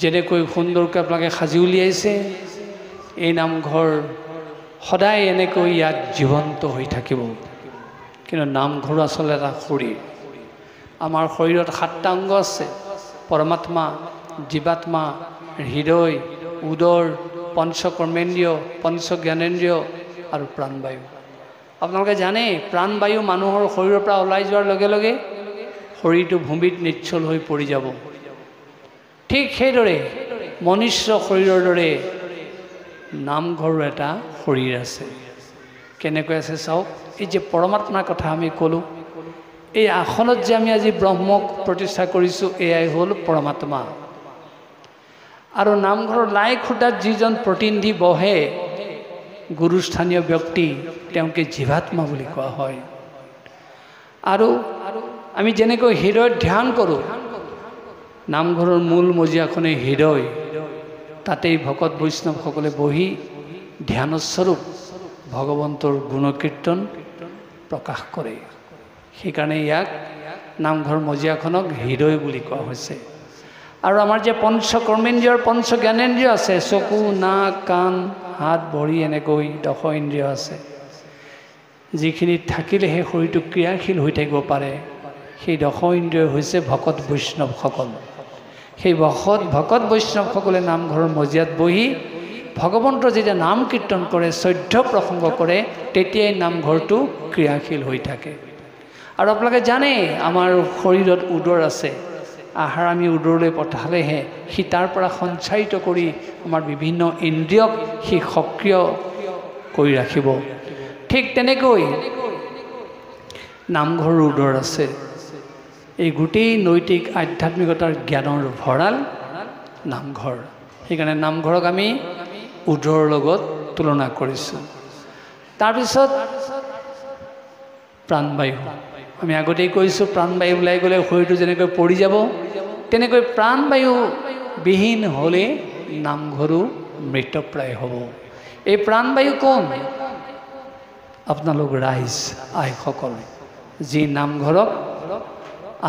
[SPEAKER 1] যেনেকৈ সুন্দৰকৈ আপোনালোকে সাজি উলিয়াইছে এই নামঘৰ সদায় এনেকৈ ইয়াত জীৱন্ত হৈ থাকিব কিন্তু নামঘৰ আচলতে এটা শৰীৰ আমাৰ শৰীৰত 7টা অংগ আছে পৰমাত্মা জীৱাত্মা হৃদয় উদৰ পঞ্চকৰ্মেন্দ্ৰিয় পঞ্চজ্ঞানেন্দ্ৰিয় আৰু প্ৰাণবায়ু আপোনালোকে জানে প্ৰাণবায়ু মানুহৰ শৰীৰৰ পৰা ওলাই যোৱাৰ লগে লগে শৰীৰটো ভূমিত নিশ্চল হৈ পৰি যাব ঠিক সেইদৰে মনুষ্য শৰীৰৰ দৰে নামঘৰৰ এটা শৰীৰ আছে কেনেকৈ আছে চাওক এই যে পৰমাত্মাৰ কথা আমি ক'লোঁ এই আসনত যে আমি আজি ব্ৰহ্মক প্ৰতিষ্ঠা কৰিছোঁ এয়াই হ'ল পৰমাত্মা আৰু নামঘৰৰ লাই খুঁটাত যিজন প্ৰতিনিধি বহে গুৰুস্থানীয় ব্যক্তি তেওঁকে জীৱাত্মা বুলি কোৱা হয় আৰু আমি যেনেকৈ হৃদয়ত ধ্যান কৰোঁ নামঘৰৰ মূল মজিয়াখনেই হৃদয় তাতেই ভকত বৈষ্ণৱসকলে বহি ধ্যানস্বৰূপ ভগৱন্তৰ গুণকীৰ্তন প্ৰকাশ কৰে সেইকাৰণে ইয়াক নামঘৰ মজিয়াখনক হৃদয় বুলি কোৱা হৈছে আৰু আমাৰ যে পঞ্চকৰ্মেন্দ্ৰিয়ৰ পঞ্চজ্ঞানেন্দ্ৰিয় আছে চকু নাক কাণ হাত ভৰি এনেকৈ 10 ইন্দ্ৰিয় আছে যিখিনি থাকিলেহে শৰীৰটো ক্ৰিয়াশীল হৈ থাকিব পাৰে সেই 10 ইন্দ্ৰিয় হৈছে ভকত বৈষ্ণৱসকল সেই ভকত বৈষ্ণৱসকলে নামঘৰৰ মজিয়াত বহি ভগৱন্তৰ যেতিয়া নাম কীৰ্তন কৰে শ্ৰদ্ধ প্ৰসংগ কৰে তেতিয়াই নামঘৰটো ক্ৰিয়াশীল হৈ থাকে আৰু আপোনালোকে জানে আমাৰ শৰীৰত উদৰ আছে আহাৰ আমি উদৰলৈ পঠালেহে সি তাৰ পৰা সঞ্চাৰিত কৰি আমাৰ বিভিন্ন ইন্দ্ৰিয়ক সি সক্ৰিয় কৰি ৰাখিব ঠিক তেনেকৈ নামঘৰৰ উদৰ আছে এই গোটেই নৈতিক আধ্যাত্মিকতাৰ জ্ঞানৰ ভঁৰাল নামঘৰ সেইকাৰণে নামঘৰক আমি উদৰৰ লগত তুলনা কৰিছোঁ তাৰপিছত প্ৰাণবায়ু আমি আগতেই কৈছোঁ প্ৰাণবায়ু ওলাই গ'লে শৰীৰটো যেনেকৈ পৰি যাব তেনেকৈ প্ৰাণবায়ু বিহীন হ'লে নামঘৰো মৃতপ্ৰায় হ'ব এই প্ৰাণবায়ু কোন আপোনালোক ৰাইজ আইসকল যি নামঘৰক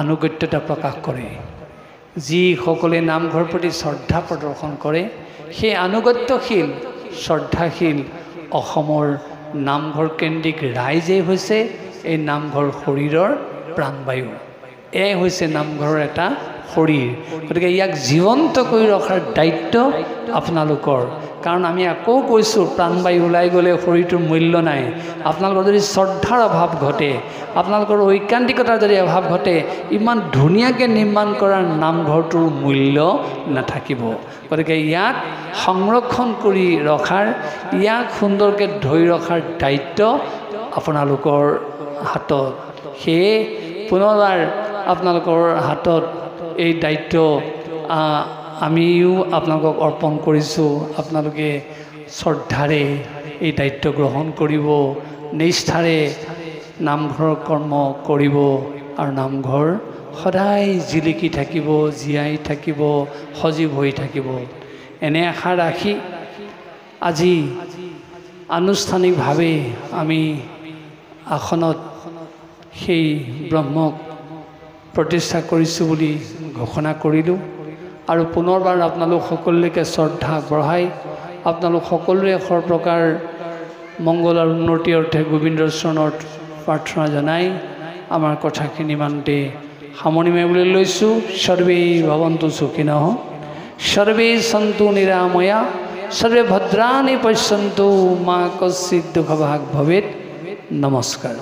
[SPEAKER 1] আনুগত্যতা প্ৰকাশ কৰে যিসকলে নামঘৰৰ প্ৰতি শ্ৰদ্ধা প্ৰদৰ্শন কৰে সেই আনুগত্যশীল শ্ৰদ্ধাশীল অসমৰ নামঘৰ কেন্দ্ৰিক ৰাইজেই হৈছে এই নামঘৰ শৰীৰৰ প্ৰাণবায়ু এয়াই হৈছে নামঘৰৰ এটা শৰীৰ গতিকে ইয়াক জীৱন্ত কৰি ৰখাৰ দায়িত্ব আপোনালোকৰ কাৰণ আমি আকৌ কৈছোঁ প্ৰাণবায়ু ওলাই গ'লে শৰীৰটোৰ মূল্য নাই আপোনালোকৰ যদি শ্ৰদ্ধাৰ অভাৱ ঘটে আপোনালোকৰ ঐকান্তিকতাৰ যদি অভাৱ ঘটে ইমান ধুনীয়াকৈ নিৰ্মাণ কৰা নামঘৰটোৰ মূল্য নাথাকিব গতিকে ইয়াক সংৰক্ষণ কৰি ৰখাৰ ইয়াক সুন্দৰকৈ ধৰি ৰখাৰ দায়িত্ব আপোনালোকৰ হাতত সেয়ে পুনৰবাৰ আপোনালোকৰ হাতত এই দায়িত্ব আমিও আপোনালোকক অৰ্পণ কৰিছোঁ আপোনালোকে শ্ৰদ্ধাৰে এই দায়িত্ব গ্ৰহণ কৰিব নিষ্ঠাৰে নামঘৰৰ কৰ্ম কৰিব আৰু নামঘৰ সদায় জিলিকি থাকিব জীয়াই থাকিব সজীৱ হৈ থাকিব এনে আশা ৰাখি আজি আনুষ্ঠানিকভাৱে আমি আসনত সেই ব্ৰহ্মক প্ৰতিষ্ঠা কৰিছোঁ বুলি ঘোষণা কৰিলোঁ আৰু পুনৰবাৰ আপোনালোক সকলোকে শ্ৰদ্ধা আগবঢ়াই আপোনালোক সকলোৰে এশৰ প্ৰকাৰ মংগল আৰু উন্নতিৰ অৰ্থে গোবিন্দৰ চৰণত প্ৰাৰ্থনা জনাই আমাৰ কথাখিনি ইমানতে সামৰণি মাৰিবলৈ লৈছোঁ। সৰ্বে ভৱন্তু সুখিনঃ, সৰ্বে সন্তু নিৰাময়া, সৰ্বে ভদ্ৰাণি পশ্যন্তু, মা কশ্চিৎ দুঃখভাগ্ ভৱেৎ। নমস্কাৰ।